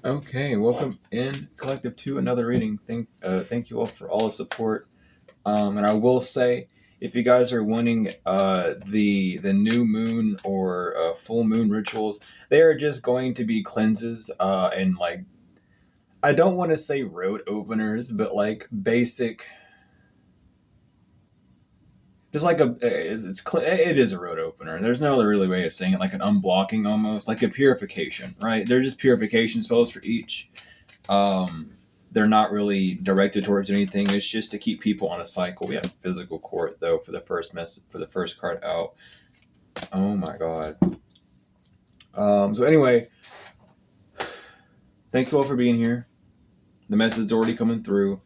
Okay, welcome in Collective to another reading. Thank you all for all the support. And I will say, if you guys are wanting the new moon or full moon rituals, they are just going to be cleanses and like I don't want to say road openers, but like basic, just like it is a road opener. There's no other really way of saying it, like an unblocking almost, like a purification, right? They're just purification spells for each. Um, they're not really directed towards anything. It's just to keep people on a cycle. We have physical court though for the first card out. Oh my god. So anyway, thank you all for being here. The message is already coming through,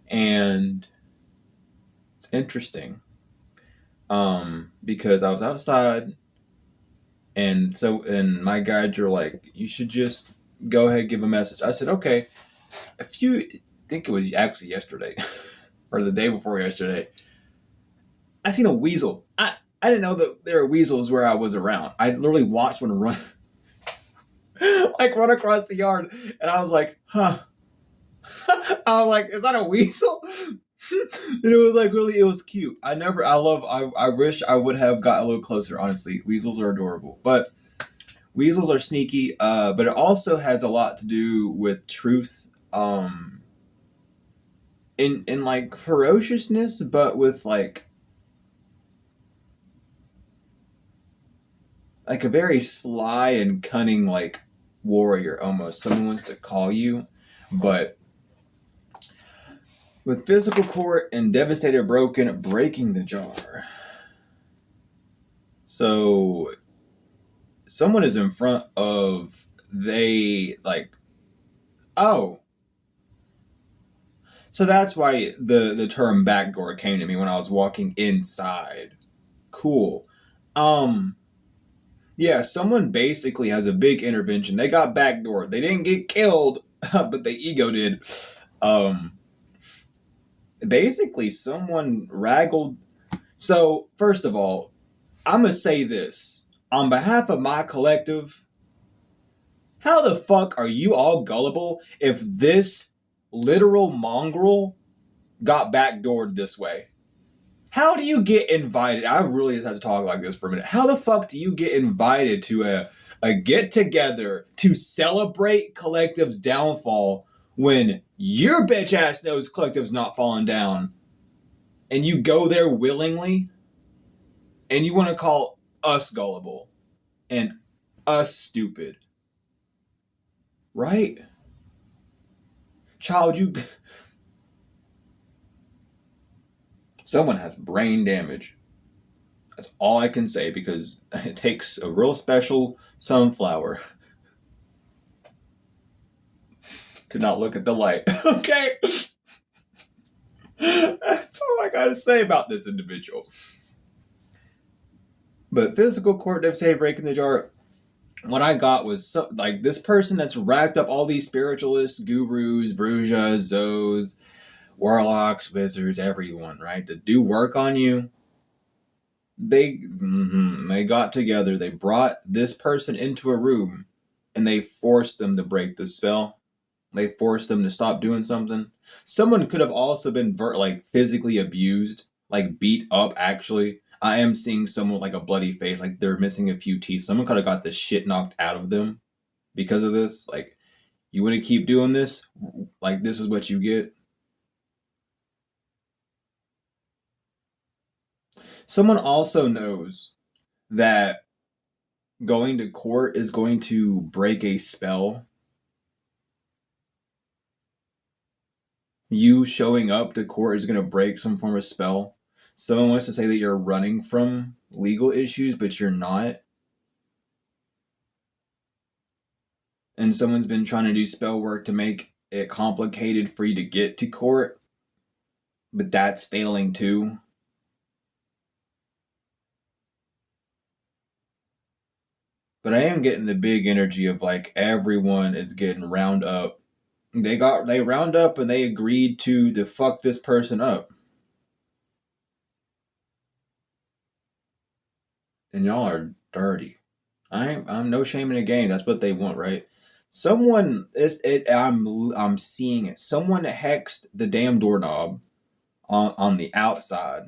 and it's interesting. Because I was outside, and my guides are like, you should just go ahead and give a message. I said, okay. I think it was actually yesterday or the day before yesterday. I seen a weasel. I didn't know that there were weasels where I was around. I literally watched one run, like run across the yard, and I was like, huh. I was like, is that a weasel? And it was like really, it was cute. I wish I would have got a little closer, honestly. Weasels are adorable. But weasels are sneaky, but it also has a lot to do with truth, in like ferociousness, but with like a very sly and cunning like warrior almost. Someone wants to call you, but with physical court and devastated broken, breaking the jar. So someone is in front of they like oh. So that's why the term backdoor came to me when I was walking inside. Cool. Um yeah, someone basically has a big intervention. They got backdoored. They didn't get killed, but the ego did. Um Basically someone raggled. So first of all, I'm gonna say this on behalf of my collective. How the fuck are you all gullible if this literal mongrel got backdoored this way? How do you get invited? I really just have to talk like this for a minute. How the fuck do you get invited to a get together to celebrate collective's downfall when your bitch ass knows collective's not falling down, and you go there willingly, and you want to call us gullible and us stupid, right? Child, you someone has brain damage. That's all I can say because it takes a real special sunflower to not look at the light. Okay? That's all I gotta say about this individual. But physical court devastated breaking the jar. What I got was like this person that's racked up all these spiritualists, gurus, brujas, zos, warlocks, wizards, everyone, right, to do work on you. They got together. They brought this person into a room, and they forced them to break the spell. They forced them to stop doing something. Someone could have also been like physically abused, like beat up. Actually, I am seeing someone with like a bloody face, like they're missing a few teeth. Someone could have got the shit knocked out of them because of this. Like, you want to keep doing this? Like, this is what you get. Someone also knows that going to court is going to break a spell. You showing up to court is going to break some form of spell. Someone wants to say that you're running from legal issues, but you're not. And someone's been trying to do spell work to make it complicated for you to get to court, but that's failing too. But I am getting the big energy of like everyone is getting round up. They round up and they agreed to fuck this person up. And y'all are dirty. I'm no shame in the game. That's what they want, right? Someone is it. I'm seeing it. Someone hexed the damn doorknob on the outside.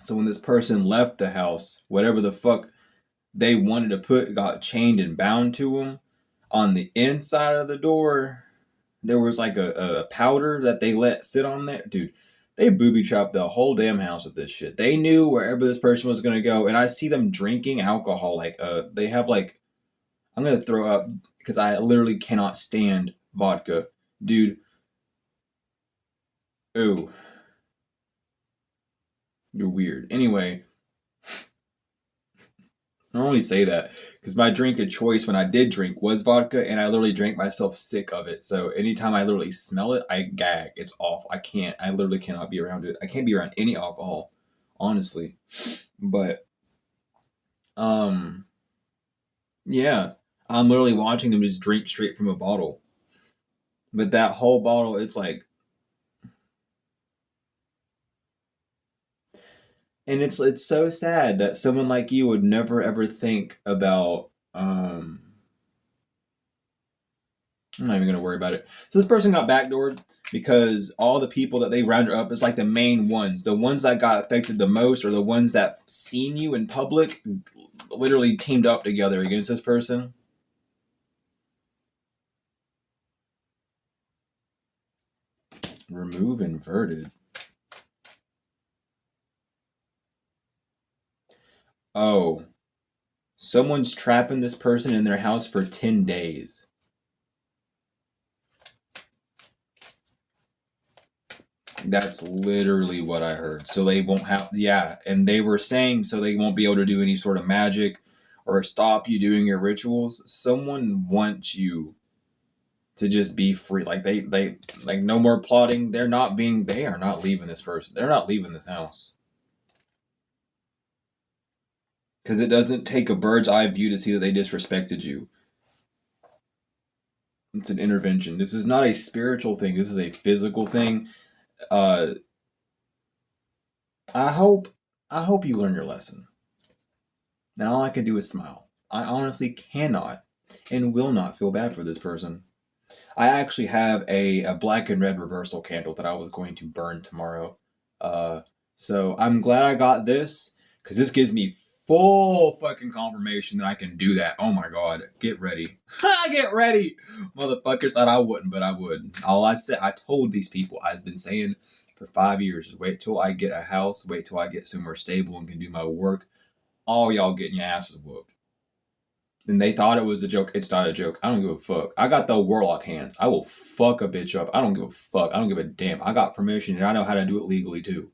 So when this person left the house, whatever the fuck they wanted to put got chained and bound to them. On the inside of the door, there was like a powder that they let sit on there. Dude, they booby trapped the whole damn house with this shit. They knew wherever this person was gonna go, and I see them drinking alcohol. Like, they have like, I'm gonna throw up because I literally cannot stand vodka, dude. Ooh, you're weird. Anyway, I only say that because my drink of choice when I did drink was vodka, and I literally drank myself sick of it. So anytime I literally smell it, I gag. It's awful. I can't. I literally cannot be around it. I can't be around any alcohol, honestly. But um, yeah, I'm literally watching them just drink straight from a bottle. But that whole bottle, it's like, and it's so sad that someone like you would never ever think about I'm not even gonna worry about it. So this person got backdoored because all the people that they rounded up is like the main ones. The ones that got affected the most or the ones that seen you in public literally teamed up together against this person. Remove inverted. Oh. Someone's trapping this person in their house for 10 days. That's literally what I heard. So they won't have, yeah. And they were saying so they won't be able to do any sort of magic or stop you doing your rituals. Someone wants you to just be free. Like they like no more plotting. They are not leaving this person. They're not leaving this house. Because it doesn't take a bird's eye view to see that they disrespected you. It's an intervention. This is not a spiritual thing. This is a physical thing. Uh, I hope I hope you learn your lesson. Now all I can do is smile. I honestly cannot and will not feel bad for this person. I actually have a black and red reversal candle that I was going to burn tomorrow. Uh, so I'm glad I got this because this gives me full fucking confirmation that I can do that. Oh my god, get ready. Get ready. Motherfuckers thought I wouldn't, but I would. All I said, I told these people, I've been saying for 5 years, wait till I get a house, wait till I get somewhere stable and can do my work. All y'all getting your asses whooped. And they thought it was a joke. It's not a joke. I don't give a fuck. I got the warlock hands. I will fuck a bitch up. I don't give a fuck. I don't give a damn. I got permission and I know how to do it legally too.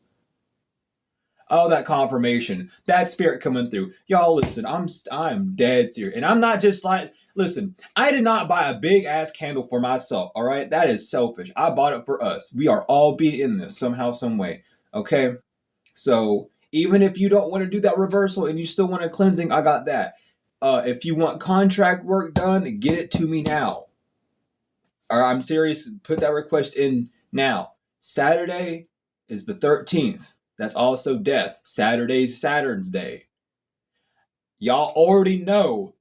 Oh, that confirmation, that spirit coming through. Y'all listen, I'm dead serious. And I'm not just like, listen, I did not buy a big ass candle for myself, all right? That is selfish. I bought it for us. We are all be in this somehow, some way. Okay? So even if you don't want to do that reversal and you still want a cleansing, I got that. If you want contract work done, get it to me now. Or I'm serious, put that request in now. Saturday is the 13th. That's also death. Saturday's Saturn's Day. Y'all already know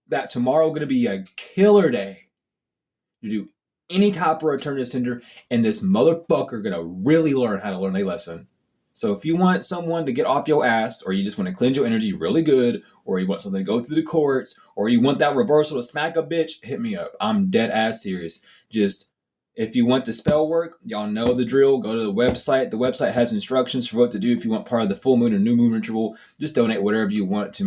that tomorrow going to be a killer day to do any type of return to sender, and this motherfucker going to really learn how to learn a lesson. So if you want someone to get off your ass, or you just want to cleanse your energy really good, or you want something to go through the courts, or you want that reversal to smack a bitch, hit me up. I'm dead ass serious. Just, if you want the spell work, y'all know the drill. Go to the website. The website has instructions for what to do if you want part of the full moon or new moon ritual. Just donate whatever you want to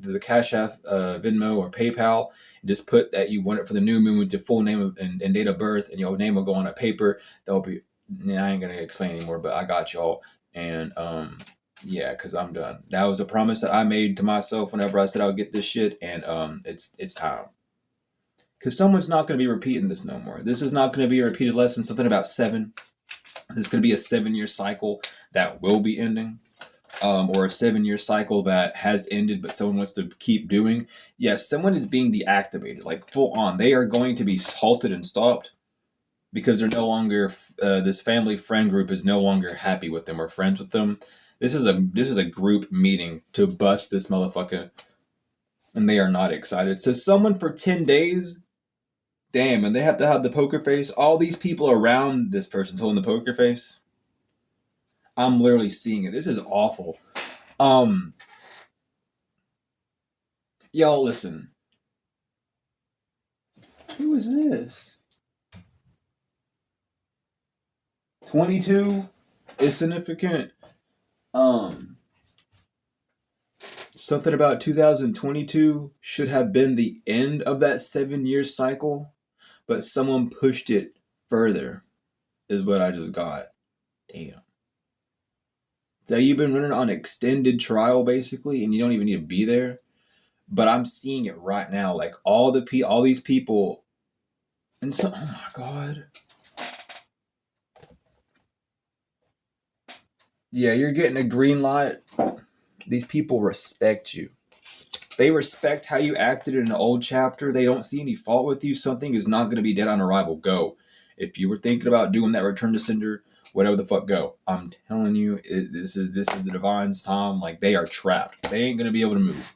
the Cash App, Venmo, or PayPal. Just put that you want it for the new moon with your full name and date of birth, and your name will go on a paper. That'll be. I ain't gonna explain anymore, but I got y'all. And yeah, because I'm done. That was a promise that I made to myself whenever I said I would get this shit, and it's time. Because someone's not going to be repeating this no more. This is not going to be a repeated lesson. Something about 7. This is going to be a 7-year cycle that will be ending, or a 7-year cycle that has ended, but someone wants to keep doing. Yes, someone is being deactivated, like full on. They are going to be halted and stopped because they're no longer this family friend group is no longer happy with them or friends with them. This is a group meeting to bust this motherfucker, and they are not excited. So someone for 10 days Damn, and they have to have the poker face. All these people around this person's holding the poker face. I'm literally seeing it. This is awful. Um, y'all listen. Who is this? 22 is significant. Um, Something about 2022 should have been the end of that 7-year cycle, but someone pushed it further, is what I just got. Damn. So you've been running on extended trial basically, and you don't even need to be there. But I'm seeing it right now, like all these people, and so, oh my god, yeah, you're getting a green light. These people respect you. They respect how you acted in an old chapter. They don't see any fault with you. Something is not going to be dead on arrival. Go. If you were thinking about doing that return to sender, whatever the fuck, go. I'm telling you, this is the divine time. Like, they are trapped. They ain't going to be able to move.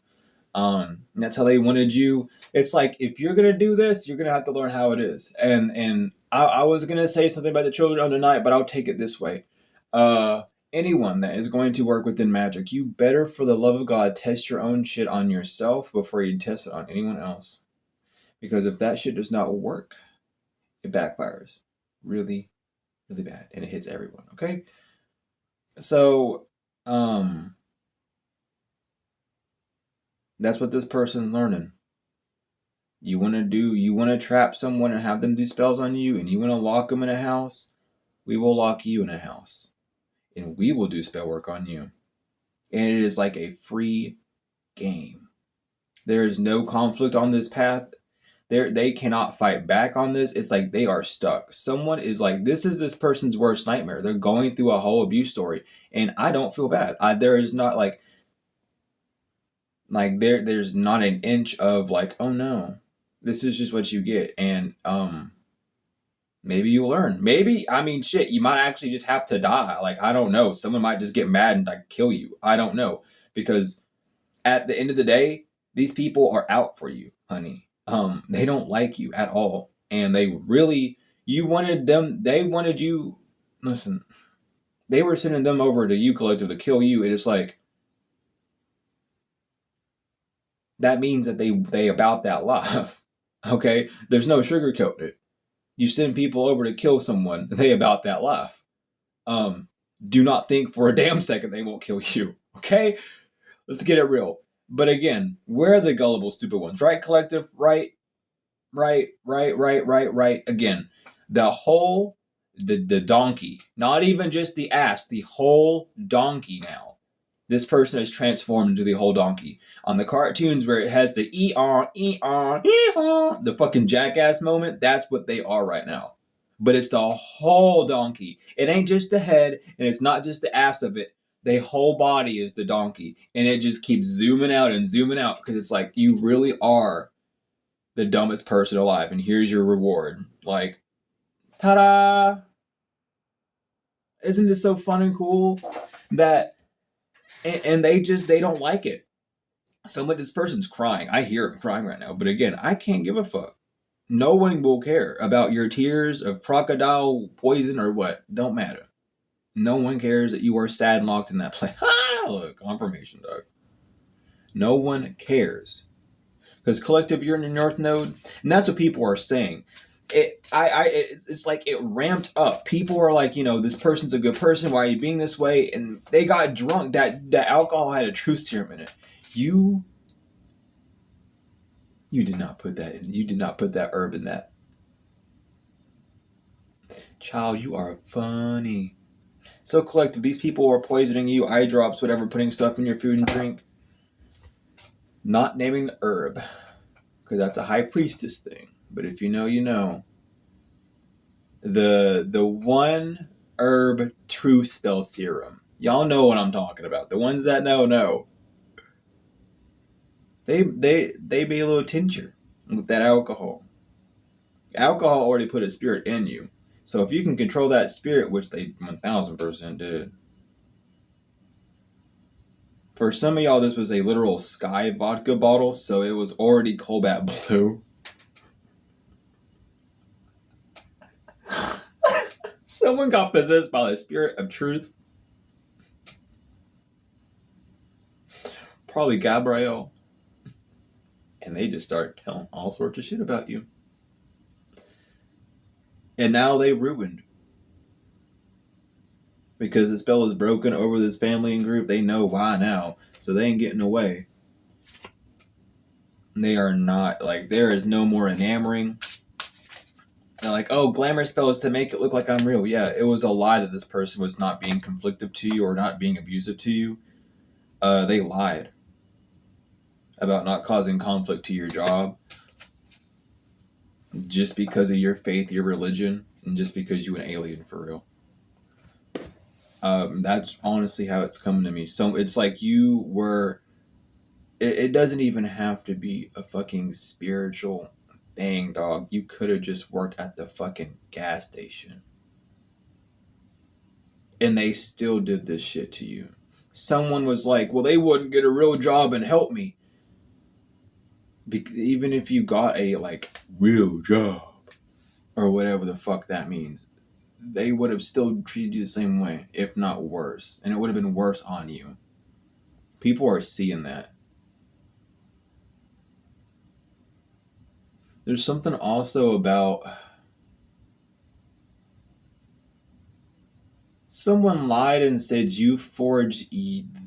And that's how they wanted you. It's like, if you're going to do this, you're going to have to learn how it is. And I was going to say something about the children on tonight, but I'll take it this way. Anyone that is going to work within magic, you better, for the love of God, test your own shit on yourself before you test it on anyone else. Because if that shit does not work, it backfires really, really bad, and it hits everyone. Okay, so that's what this person's learning. You want to trap someone and have them do spells on you, and you want to lock them in a house. We will lock you in a house, and we will do spell work on you. And it is like a free game. There is no conflict on this path. They cannot fight back on this. It's like they are stuck. Someone is like, this is this person's worst nightmare. They're going through a whole abuse story, and I don't feel bad. There is not like there's not an inch of like, oh no, this is just what you get, and maybe you'll learn. Maybe, I mean, shit, you might actually just have to die. Like, I don't know. Someone might just get mad and like kill you. I don't know, because at the end of the day, these people are out for you, honey. They don't like you at all. And they wanted you, listen, they were sending them over to you, Collective, to kill you. It is like, that means that they about that life. Okay? There's no sugarcoat it. You send people over to kill someone, they about that life. Do not think for a damn second they won't kill you. Okay? Let's get it real. But again, we're the gullible, stupid ones, right, Collective? Right. Again, the donkey, not even just the ass, the whole donkey now. This person is transformed into the whole donkey. On the cartoons where it has the the fucking jackass moment, that's what they are right now. But it's the whole donkey. It ain't just the head, and it's not just the ass of it. The whole body is the donkey. And it just keeps zooming out and zooming out, because it's like, you really are the dumbest person alive, and here's your reward. Like, ta-da! Isn't this so fun and cool? That, and they don't like it. So when this person's crying, I hear him crying right now, but again, I can't give a fuck. No one will care about your tears of crocodile poison or what. Don't matter. No one cares that you are sad and locked in that place. Look, confirmation, dog. No one cares. Because Collective, you're in the North Node, and that's what people are saying. It's like it ramped up. People are like, this person's a good person. Why are you being this way? And they got drunk. That alcohol had a truth serum in it. You did not put that in. You did not put that herb in that. Child, you are funny. So Collective, these people are poisoning you, eye drops, whatever, putting stuff in your food and drink. Not naming the herb, because that's a high priestess thing. But if you know, you know. The one herb truth spell serum. Y'all know what I'm talking about. The ones that know. They be a little tincture with that alcohol. Alcohol already put a spirit in you. So if you can control that spirit, which they 1000% did. For some of y'all, this was a literal Sky vodka bottle, so it was already Cobalt Blue. Someone got possessed by the spirit of truth. Probably Gabrielle. And they just start telling all sorts of shit about you. And now they ruined. Because the spell is broken over this family and group. They know why now. So they ain't getting away. They are not, like, there is no more enamoring. They're like, oh, glamour spell is to make it look like I'm real. Yeah, it was a lie that this person was not being conflictive to you or not being abusive to you. They lied about not causing conflict to your job just because of your faith, your religion, and just because you an alien for real. That's honestly how it's coming to me. So it's like you were. It doesn't even have to be a fucking spiritual thing, dog. You could have just worked at the fucking gas station. And they still did this shit to you. Someone was like, well, they wouldn't get a real job and help me. Even if you got a, like, real job, or whatever the fuck that means, they would have still treated you the same way, if not worse. And it would have been worse on you. People are seeing that. There's something also about someone lied and said you forged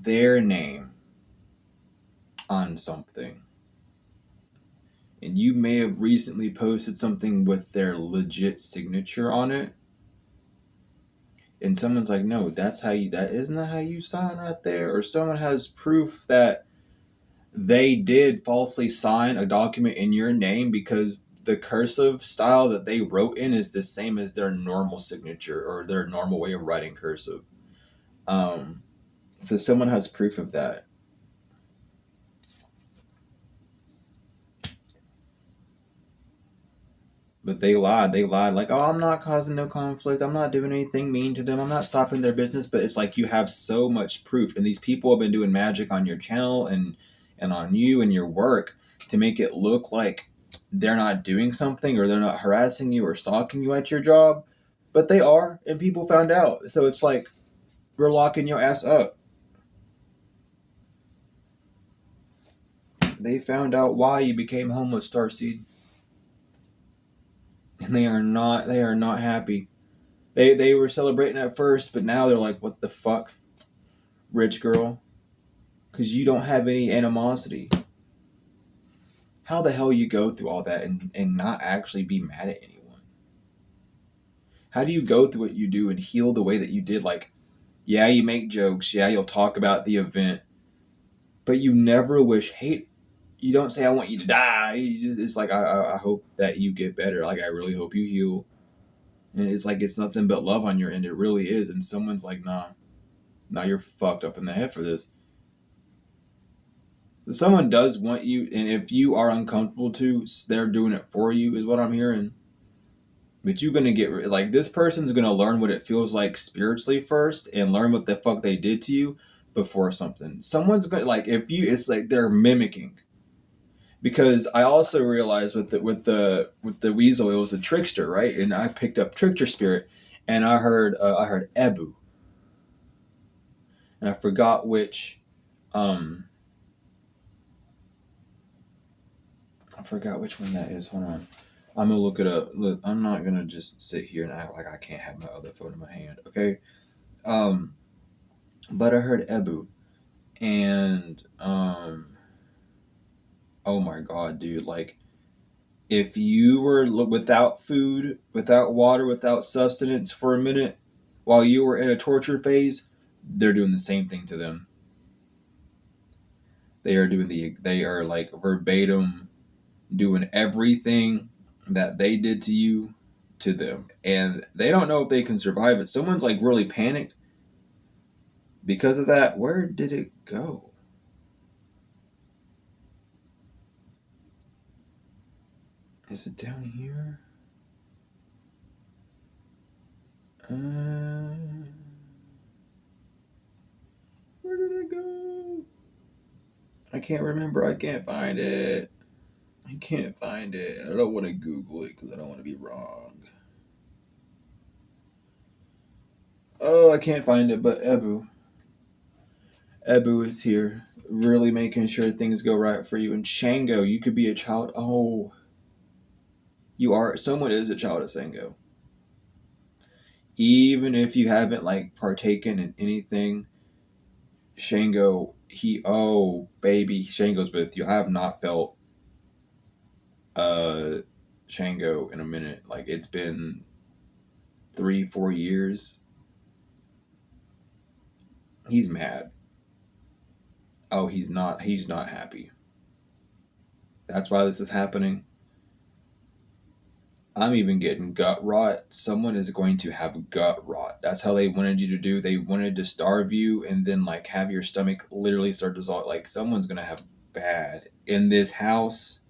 their name on something. And you may have recently posted something with their legit signature on it. And someone's like, no, that's how you, that isn't that how you sign right there? Or someone has proof that they did falsely sign a document in your name because the cursive style that they wrote in is the same as their normal signature or their normal way of writing cursive. So someone has proof of that. But they lied. They lied like, oh, I'm not causing no conflict. I'm not doing anything mean to them. I'm not stopping their business. But it's like you have so much proof. And these people have been doing magic on your channel and on you and your work to make it look like they're not doing something or they're not harassing you or stalking you at your job. But they are. And people found out. So it's like, we're locking your ass up. They found out why you became homeless, Starseed. And they are not happy. They were celebrating at first, but now they're like, what the fuck, rich girl? Because you don't have any animosity. How the hell you go through all that and not actually be mad at anyone? How do you go through what you do and heal the way that you did? Like, yeah, you make jokes. Yeah, you'll talk about the event. But you never wish hate. You don't say, I want you to die. It's like, I hope that you get better. Like, I really hope you heal. And it's like, it's nothing but love on your end. It really is. And someone's like, nah, you're fucked up in the head for this. So someone does want you, and if you are uncomfortable too, they're doing it for you, is what I'm hearing. But you're gonna get, like, this person's gonna learn what it feels like spiritually first, and learn what the fuck they did to you before something. Someone's gonna, like, if you, it's like they're mimicking. Because I also realized with the weasel, it was a trickster, right? And I picked up trickster spirit, and I heard Ebu, and I forgot which. I forgot which one that is. Hold on. I'm gonna look it up. Look, I'm not gonna just sit here and act like I can't have my other phone in my hand. Okay. But I heard Ebu, and oh my god, dude! Like, if you were without food, without water, without sustenance for a minute, while you were in a torture phase, they're doing the same thing to them. They are like verbatim doing everything that they did to you to them, and they don't know if they can survive it. Someone's like really panicked because of that. Where did it go? Is it down here? Where did it go? I can't remember. I can't find it. I can't find it. I don't want to Google it because I don't want to be wrong. Oh, I can't find it, but Ebu is here, really making sure things go right for you. And Shango, you could be a child. Oh, you are. Someone is a child of Sango. Even if you haven't like partaken in anything, Shango, oh baby, Shango's with you. I have not felt uh Shango in a minute. Like it's been 3, 4 years. He's mad. Oh, he's not happy. That's why this is happening. I'm even getting gut rot. Someone is going to have gut rot. That's how they wanted you to do. They wanted to starve you and then like have your stomach literally start to dissolve. Like someone's gonna have bad in this house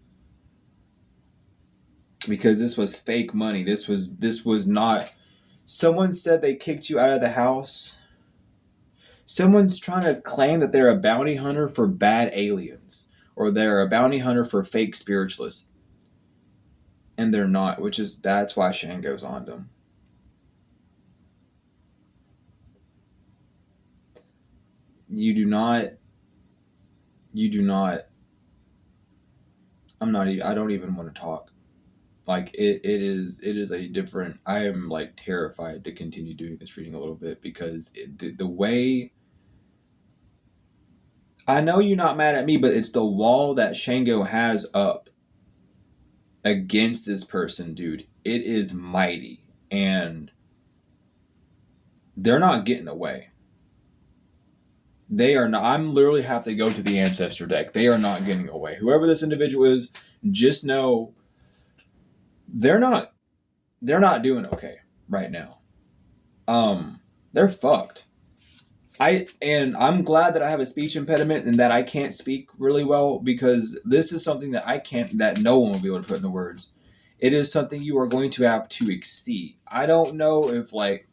because this was fake money. This was not. Someone said they kicked you out of the house. Someone's trying to claim that they're a bounty hunter for bad aliens or they're a bounty hunter for fake spiritualists, and they're not. Which is that's why Shango's on them. You do not. You do not. I'm not. I don't even want to talk. Like it is. It is a different. I am like terrified to continue doing this reading a little bit because the way. I know you're not mad at me, but it's the wall that Shango has up against this person, dude. It is mighty, and they're not getting away. They are not. I'm literally have to go to the ancestor deck. They are not getting away. Whoever this individual is, just know they're not. They're not doing okay right now. They're fucked. I'm glad that I have a speech impediment and that I can't speak really well because this is something that I can't that no one will be able to put into words. It is something you are going to have to exceed. I don't know if like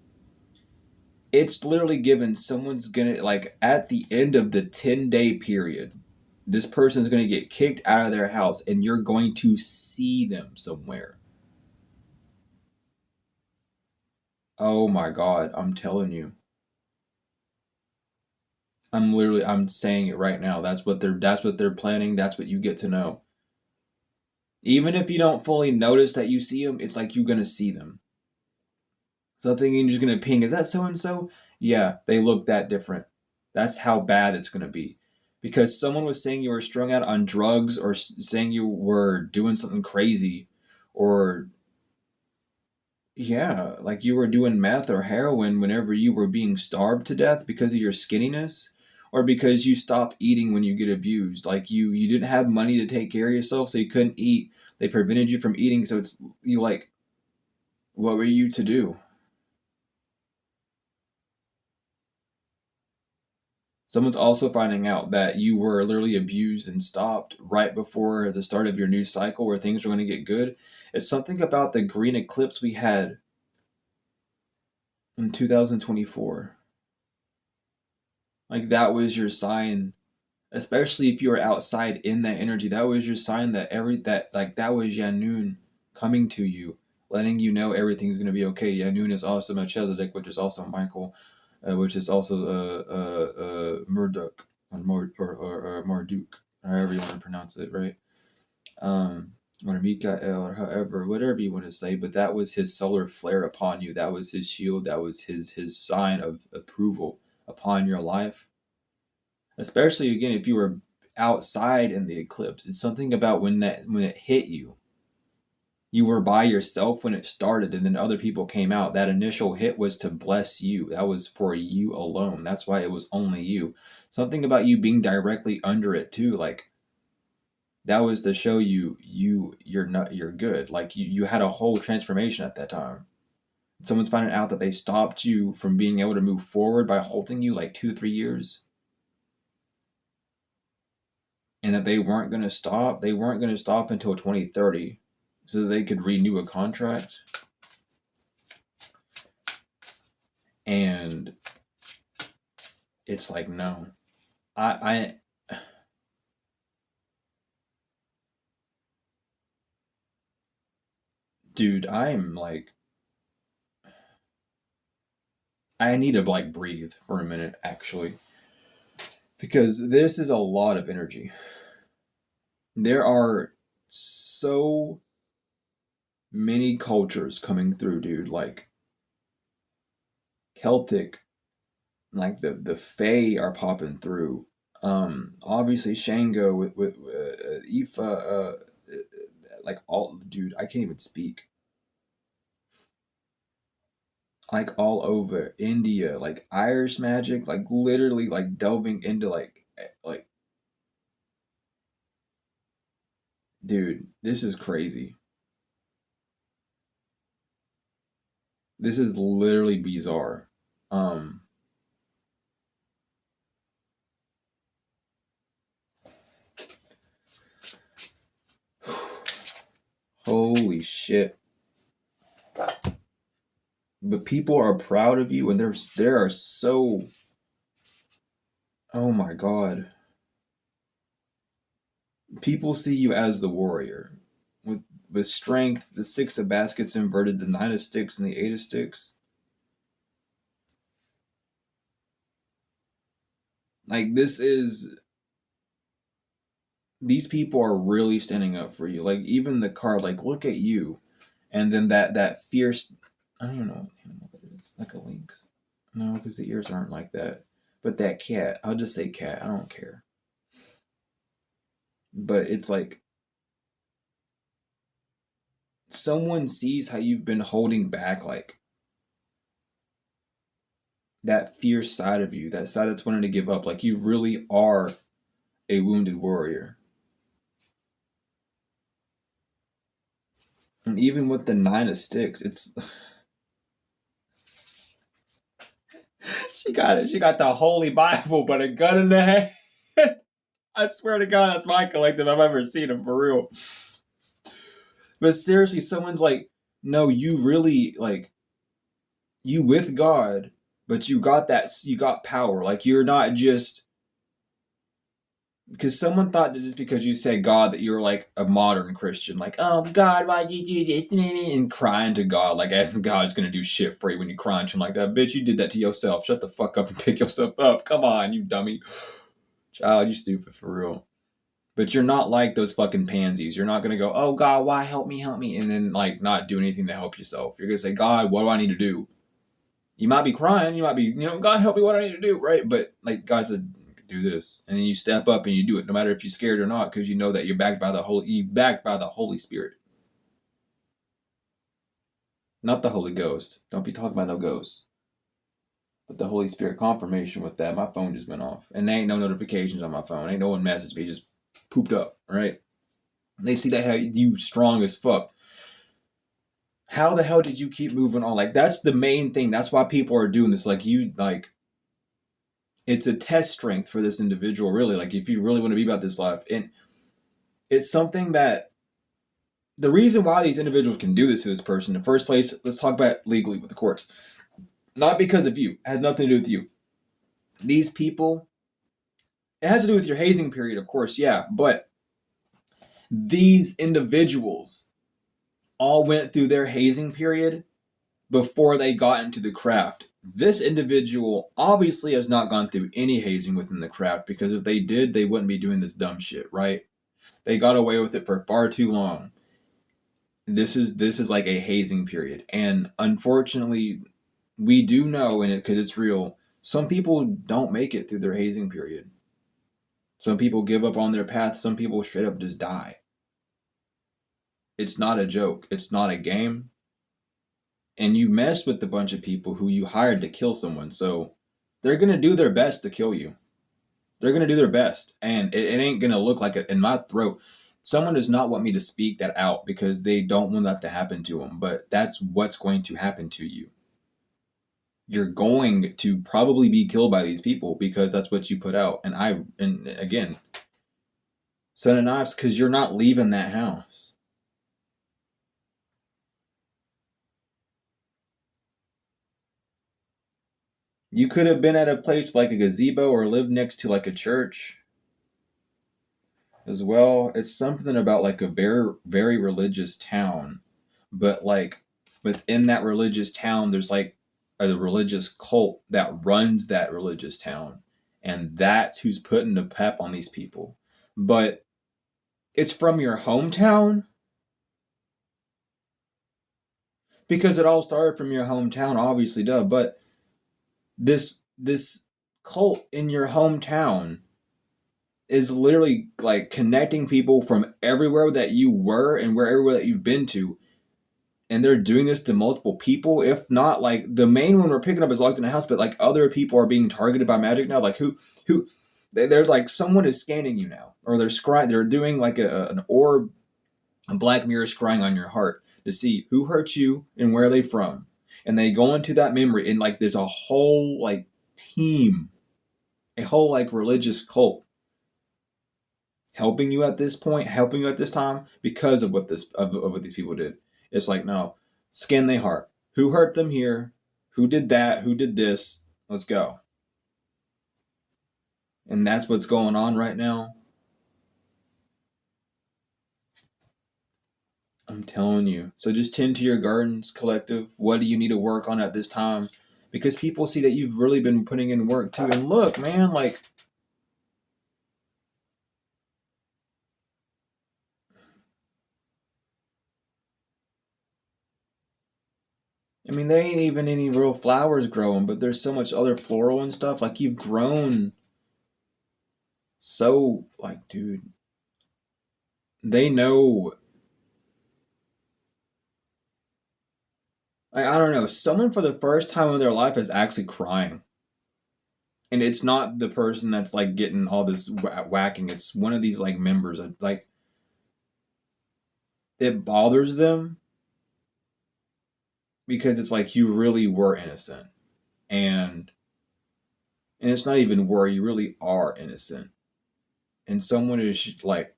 it's literally given someone's gonna like at the end of the 10-day period, this person is gonna get kicked out of their house and you're going to see them somewhere. Oh my god, I'm telling you. I'm saying it right now. That's what they're planning. That's what you get to know. Even if you don't fully notice that you see them, it's like you're gonna see them. Something you're just gonna ping. Is that so and so? Yeah, they look that different. That's how bad it's gonna be. Because someone was saying you were strung out on drugs or saying you were doing something crazy or yeah, like you were doing meth or heroin whenever you were being starved to death because of your skinniness or because you stop eating when you get abused. Like you didn't have money to take care of yourself so you couldn't eat. They prevented you from eating so it's you like what were you to do? Someone's also finding out that you were literally abused and stopped right before the start of your new cycle where things were going to get good. It's something about the green eclipse we had in 2024. Like that was your sign, especially if you were outside in that energy. That was your sign that that was Yanun coming to you, letting you know everything's going to be okay. Yanun is also Melchizedek, which is also Michael, which is also Murdoch or Marduk, however you want to pronounce it, right? Or Mikael, or however, whatever you want to say. But that was his solar flare upon you. That was his shield. That was his sign of approval upon your life. Especially again, if you were outside in the eclipse, it's something about when it hit you. You were by yourself when it started, and then other people came out. That initial hit was to bless you. That was for you alone. That's why it was only you. Something about you being directly under it too, like that was to show you're good. Like you had a whole transformation at that time. Someone's finding out that they stopped you from being able to move forward by halting you like 2 3 years, and that they weren't going to stop. They weren't going to stop until 2030, so that they could renew a contract. And it's like no, I dude, I'm like I need to like breathe for a minute actually, because this is a lot of energy. There are so many cultures coming through, dude. Like Celtic, like the Fae are popping through. Obviously Shango with Ifa, like all, dude. I can't even speak. Like all over India, like Irish magic, like literally like delving into like, dude, this is crazy. This is literally bizarre. Um, Holy shit. But people are proud of you, and there are so, oh my god. People see you as the warrior. With strength, the six of baskets inverted, the nine of sticks, and the eight of sticks. Like this is these people are really standing up for you. Like even the card, like look at you, and then that fierce. I don't even know what animal that is. Like a lynx. No, because the ears aren't like that. But that cat, I'll just say cat. I don't care. But it's like someone sees how you've been holding back, like that fierce side of you, that side that's wanting to give up. Like you really are a wounded warrior. And even with the nine of sticks, it's she got it. She got the Holy Bible, but a gun in the hand. I swear to God, that's my collective I've ever seen him for real. But seriously, someone's like, no, you really like you with God, but you got power. Like you're not just because someone thought that just because you said God that you're like a modern Christian, like, oh God, why'd you do this? And crying to God, like as God's gonna do shit for you when you cry to him like that. Bitch, you did that to yourself. Shut the fuck up and pick yourself up. Come on, you dummy. Child, you stupid for real. But you're not like those fucking pansies. You're not gonna go, oh God, why help me, and then like not do anything to help yourself. You're gonna say, God, what do I need to do? You might be crying, you might be, God help me, what do I need to do, right? But like God said, do this, and then you step up and you do it, no matter if you're scared or not, because you know that you're backed by the Holy Spirit, not the Holy Ghost. Don't be talking about no ghosts, but the Holy Spirit confirmation with that. My phone just went off, and there ain't no notifications on my phone. Ain't no one messaged me. It just pooped up, right? And they see that how you strong as fuck. How the hell did you keep moving on? Like that's the main thing. That's why people are doing this. Like you like it's a test strength for this individual, really. Like if you really want to be about this life. And it's something that the reason why these individuals can do this to this person in the first place, let's talk about it legally with the courts. Not because of you. It had nothing to do with you. These people, it has to do with your hazing period, of course, yeah, but these individuals all went through their hazing period before they got into the craft. This individual obviously has not gone through any hazing within the craft, because if they did, they wouldn't be doing this dumb shit, right? They got away with it for far too long. This is like a hazing period, and unfortunately, we do know, and because it's real, some people don't make it through their hazing period. Some people give up on their path. Some people straight up just die. It's not a joke. It's not a game. And you mess with a bunch of people who you hired to kill someone, so they're gonna do their best to kill you. They're gonna do their best, and it ain't gonna look like it in my throat. Someone does not want me to speak that out because they don't want that to happen to them, but that's what's going to happen to you. You're going to probably be killed by these people because that's what you put out. And again, son of knives, because you're not leaving that house. You could have been at a place like a gazebo or lived next to like a church as well. It's something about like a very, very religious town, but like within that religious town, there's like a religious cult that runs that religious town, and that's who's putting the pep on these people. But it's from your hometown, because it all started from your hometown, obviously, duh. But this cult in your hometown is literally like connecting people from everywhere that you were and everywhere that you've been to, and they're doing this to multiple people. If not, like the main one we're picking up is locked in a house, but like other people are being targeted by magic now. Like who, they're like someone is scanning you now, or they're doing like an orb, a black mirror scrying on your heart to see who hurt you and where are they from, and they go into that memory, and like there's a whole like team, a whole like religious cult helping you at this point, helping you at this time because of what these people did. It's like, no, scan their heart. Who hurt them here? Who did that? Who did this? Let's go. And that's what's going on right now. I'm telling you. So just tend to your gardens, collective. What do you need to work on at this time? Because people see that you've really been putting in work too. And look, man, like, I mean, there ain't even any real flowers growing, but there's so much other floral and stuff. Like, you've grown so, like, dude, they know. I don't know. Someone for the first time in their life is actually crying. And it's not the person that's, like, getting all this whacking. It's one of these, like, members. Like, it bothers them because it's like you really were innocent. And it's not even where you really are innocent. And someone is like,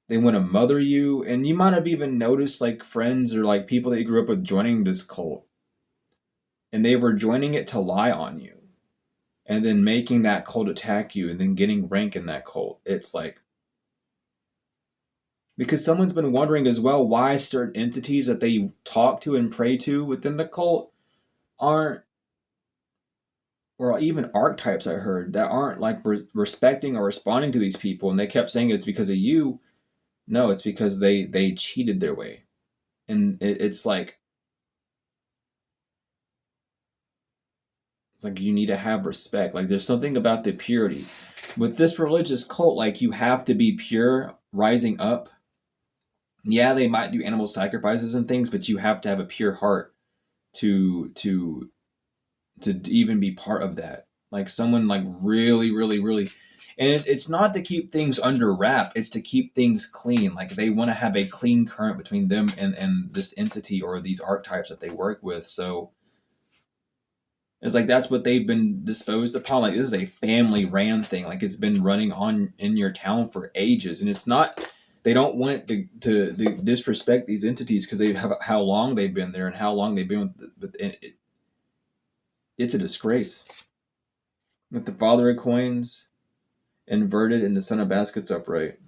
they want to mother you, and you might have even noticed like friends or like people that you grew up with joining this cult, and they were joining it to lie on you, and then making that cult attack you, and then getting rank in that cult. It's like, because someone's been wondering as well why certain entities that they talk to and pray to within the cult aren't, or even archetypes I heard that aren't like respecting or responding to these people, and they kept saying it's because of you. No, it's because they cheated their way, and it's like, it's like you need to have respect. Like there's something about the purity with this religious cult. Like you have to be pure rising up. Yeah, they might do animal sacrifices and things, but you have to have a pure heart to even be part of that. Like someone like really, really, really, and it's not to keep things under wrap. It's to keep things clean. Like they want to have a clean current between them and this entity or these archetypes that they work with. So it's like that's what they've been disposed upon. Like this is a family ran thing. Like it's been running on in your town for ages, and it's not. They don't want it to disrespect these entities because they have how long they've been there and how long they've been with it. It's a disgrace. With the father of coins inverted and the son of baskets upright.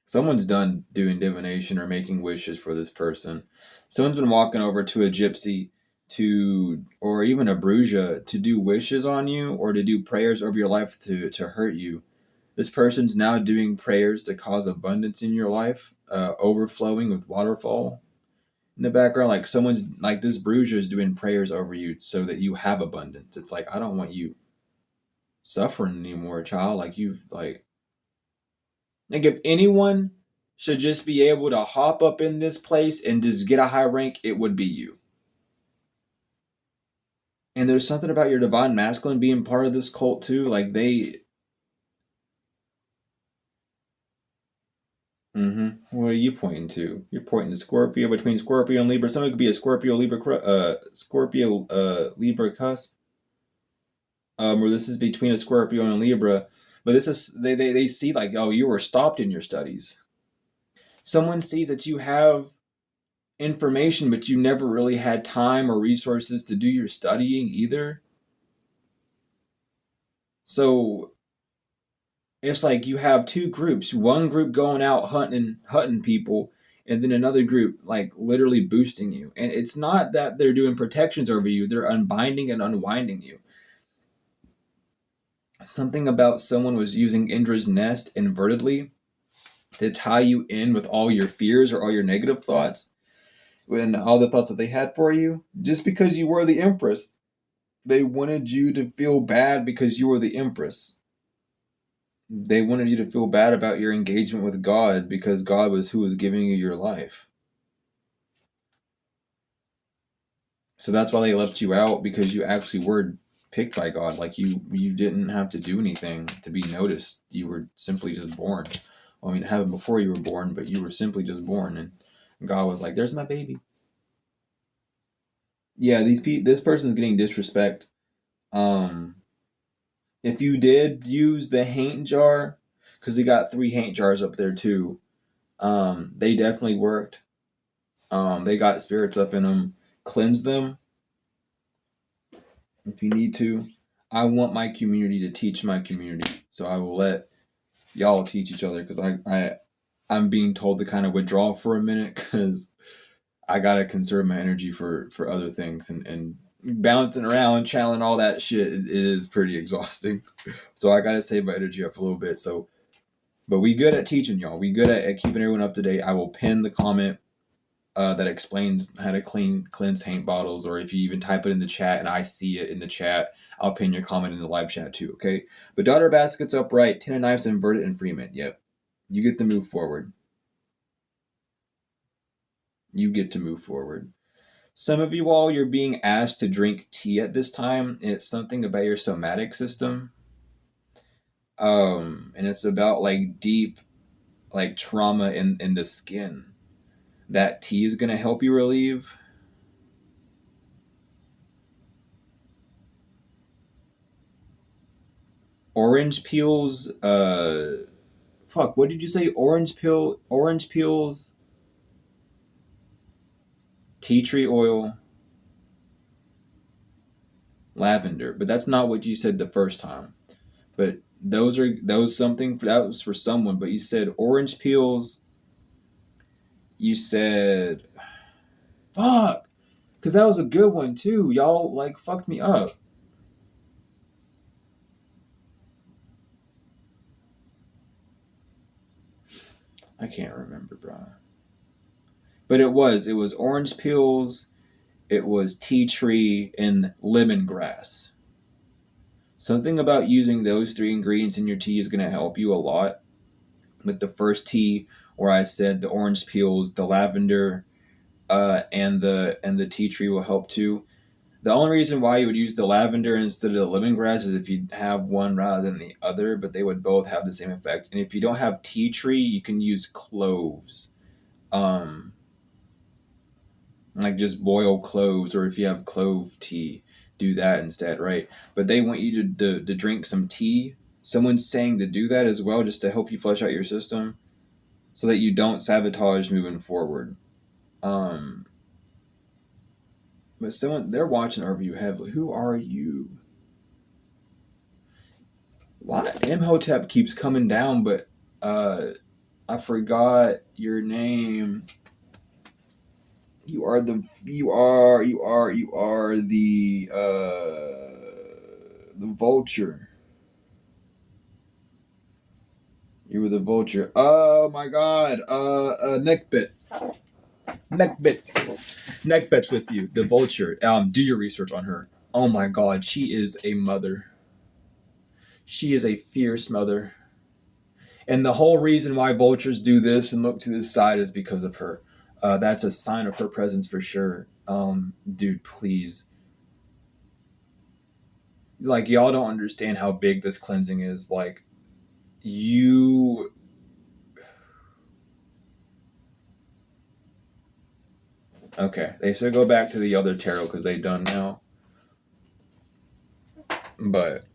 Someone's done doing divination or making wishes for this person. Someone's been walking over to a gypsy to, or even a bruja, to do wishes on you or to do prayers over your life to hurt you. This person's now doing prayers to cause abundance in your life, overflowing with waterfall in the background. Like someone's like this bruja is doing prayers over you so that you have abundance. It's like, I don't want you suffering anymore, child. Like you've like if anyone should just be able to hop up in this place and just get a high rank, it would be you. And there's something about your divine masculine being part of this cult too. Like they, What are you pointing to? You're pointing to Scorpio, between Scorpio and Libra. Someone could be a Scorpio Libra, Scorpio Libra cusp. Or this is between a Scorpio and a Libra. But this is they see like, oh, you were stopped in your studies. Someone sees that you have information, but you never really had time or resources to do your studying either. So It's like you have two groups. One group going out hunting people, and then another group like literally boosting you. And it's not that they're doing protections over you; they're unbinding and unwinding you. Something about someone was using Indra's nest invertedly to tie you in with all your fears or all your negative thoughts and all the thoughts that they had for you, just because you were the Empress. They wanted you to feel bad because you were the Empress. They wanted you to feel bad about your engagement with God because God was who was giving you your life. So that's why they left you out, because you actually were picked by God. Like you didn't have to do anything to be noticed. You were simply just born. I mean, it happened before you were born, but you were simply just born, and God was like, "There's my baby." Yeah, this person's getting disrespect. Um, if you did use the haint jar, because we got 3 haint jars up there too. They definitely worked. They got spirits up in them. Cleanse them if you need to. I want my community to teach my community, so I will let y'all teach each other, because I'm being told to kind of withdraw for a minute, because I gotta conserve my energy for other things, and bouncing around, channeling all that shit is pretty exhausting. So I gotta save my energy up a little bit. So, but we good at teaching y'all. We good at keeping everyone up to date. I will pin the comment that explains how to cleanse paint bottles, or if you even type it in the chat and I see it in the chat, I'll pin your comment in the live chat too. Okay. But daughter baskets upright, 10 of knives inverted, and Freeman. Yep. You get to move forward. You get to move forward. Some of you all, you're being asked to drink tea at this time, and it's something about your somatic system. And it's about like deep, like trauma in the skin. That tea is gonna help you relieve. Orange peels, fuck, what did you say? Orange peels, tea tree oil, lavender. But that's not what you said the first time. But those something that was for someone, but you said orange peels, you said fuck, because that was a good one too. Y'all like fucked me up. I can't remember, bro. But it was orange peels, it was tea tree, and lemongrass. Something about using those 3 ingredients in your tea is going to help you a lot. With the first tea, where I said the orange peels, the lavender, and the tea tree will help too. The only reason why you would use the lavender instead of the lemongrass is if you have one rather than the other, but they would both have the same effect. And if you don't have tea tree, you can use cloves. Um, like just boil cloves, or if you have clove tea, do that instead, right? But they want you to drink some tea. Someone's saying to do that as well, just to help you flush out your system, so that you don't sabotage moving forward. Um, but they're watching over you heavily. Who are you? Why Imhotep keeps coming down, but I forgot your name. You are the vulture. You were the vulture. Oh my god. Neckbit. Neckbit. Neckbit's with you. The vulture. Do your research on her. Oh my god, she is a mother. She is a fierce mother. And the whole reason why vultures do this and look to the side is because of her. That's a sign of her presence for sure. Dude, please. Like, y'all don't understand how big this cleansing is. Like, you. Okay, they should go back to the other tarot because they done now. But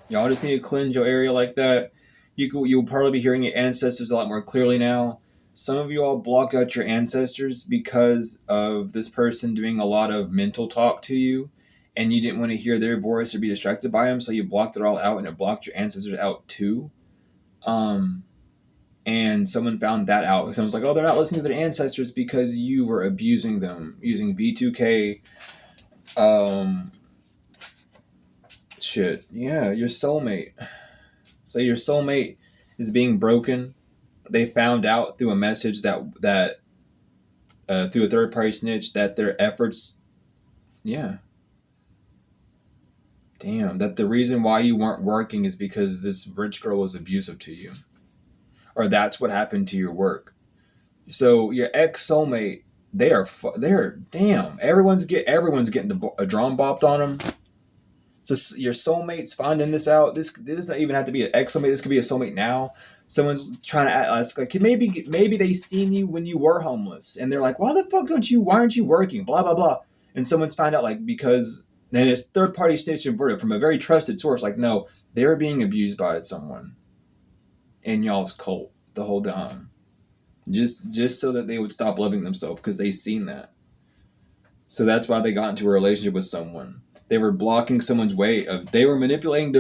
y'all just need to cleanse your area like that. You'll probably be hearing your ancestors a lot more clearly now. Some of you all blocked out your ancestors because of this person doing a lot of mental talk to you, and you didn't want to hear their voice or be distracted by them, so you blocked it all out, and it blocked your ancestors out too. And someone found that out. Someone's like, oh, they're not listening to their ancestors because you were abusing them using V2K. Shit. Yeah, your soulmate. So your soulmate is being broken. They found out through a message that through a third party snitch that their efforts, yeah, damn, that the reason why you weren't working is because this rich girl was abusive to you, or that's what happened to your work. So your ex soulmate, they're damn. Everyone's getting a drum bopped on them. So your soulmate's finding this out. This doesn't even have to be an ex soulmate. This could be a soulmate now. Someone's trying to ask, like, maybe they seen you when you were homeless, and they're like, why aren't you working? Blah blah blah. And someone's found out, like, because then it's third party snitch verdict from a very trusted source. Like, no, they were being abused by someone in y'all's cult the whole time, just so that they would stop loving themselves because they seen that. So that's why they got into a relationship with someone. They were blocking someone's way of. They were manipulating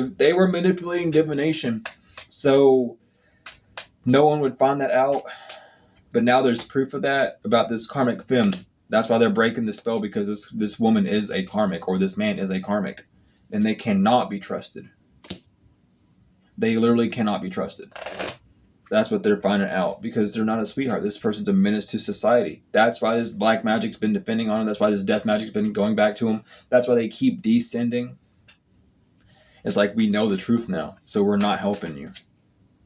divination, so no one would find that out. But now there's proof of that about this karmic femme. That's why they're breaking the spell, because this woman is a karmic, or this man is a karmic, and they cannot be trusted. They literally cannot be trusted. That's what they're finding out, because they're not a sweetheart. This person's a menace to society. That's why this black magic's been defending on him. That's why this death magic's been going back to him. That's why they keep descending. It's like, we know the truth now, so we're not helping you.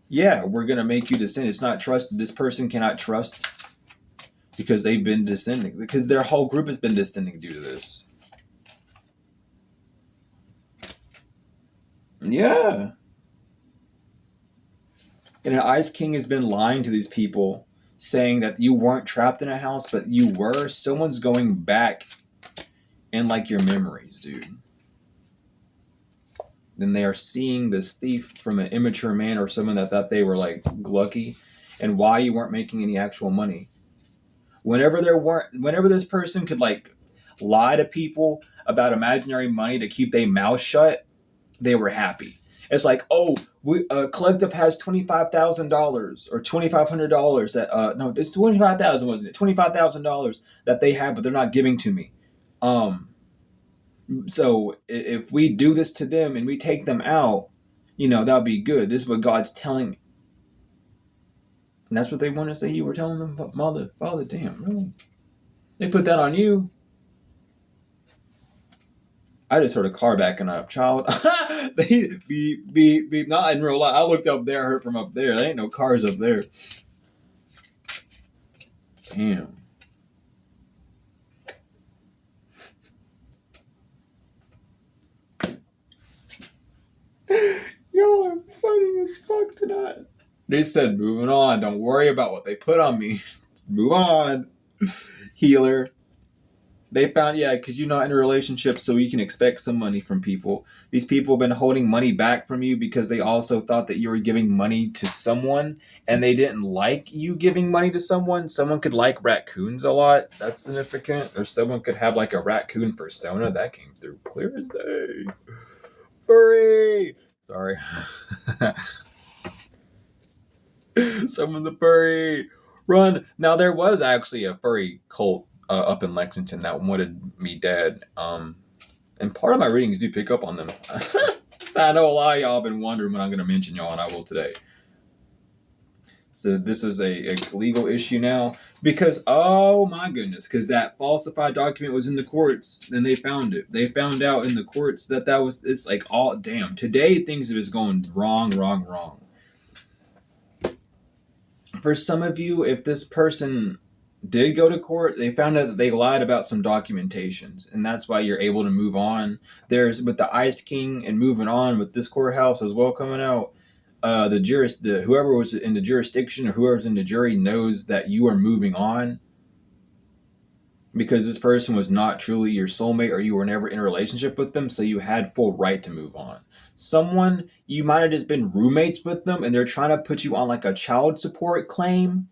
Yeah, we're going to make you descend. It's not trusted. This person cannot trust because they've been descending. Because their whole group has been descending due to this. Yeah. And an Ice King has been lying to these people, saying that you weren't trapped in a house, but you were. Someone's going back in, like, your memories, dude. Then they are seeing this thief from an immature man, or someone that thought they were, like, lucky, and why you weren't making any actual money. Whenever this person could, like, lie to people about imaginary money to keep their mouth shut, they were happy. It's like, oh, collective has $25,000 or $2,500 that no, it's $25,000, wasn't it? $25,000 that they have, but they're not giving to me. So if we do this to them and we take them out, that would be good. This is what God's telling me. And that's what they want to say you were telling them, Father, damn, really? They put that on you? I just heard a car backing up, child. Beep. Not in real life. I looked up there, I heard from up there. There ain't no cars up there. Damn. Y'all are funny as fuck tonight. They said, moving on. Don't worry about what they put on me. Move on. Healer. They found, because you're not in a relationship, so you can expect some money from people. These people have been holding money back from you because they also thought that you were giving money to someone, and they didn't like you giving money to someone. Someone could like raccoons a lot. That's significant. Or someone could have, like, a raccoon persona. That came through clear as day. Furry! Sorry. Summon the furry! Run! Now, there was actually a furry cult up in Lexington that wanted me dead. And part of my readings do pick up on them. I know a lot of y'all have been wondering when I'm going to mention y'all, and I will today. So this is a legal issue now. Because, oh my goodness, because that falsified document was in the courts, and they found it. They found out in the courts that it's like, all, damn, today things are just going wrong. For some of you, if this person did go to court, they found out that they lied about some documentations, and that's why you're able to move on. There's, with the Ice King and moving on with this courthouse as well coming out, whoever was in the jurisdiction or whoever's in the jury knows that you are moving on because this person was not truly your soulmate, or you were never in a relationship with them, so you had full right to move on. Someone, you might have just been roommates with them, and they're trying to put you on, like, a child support claim.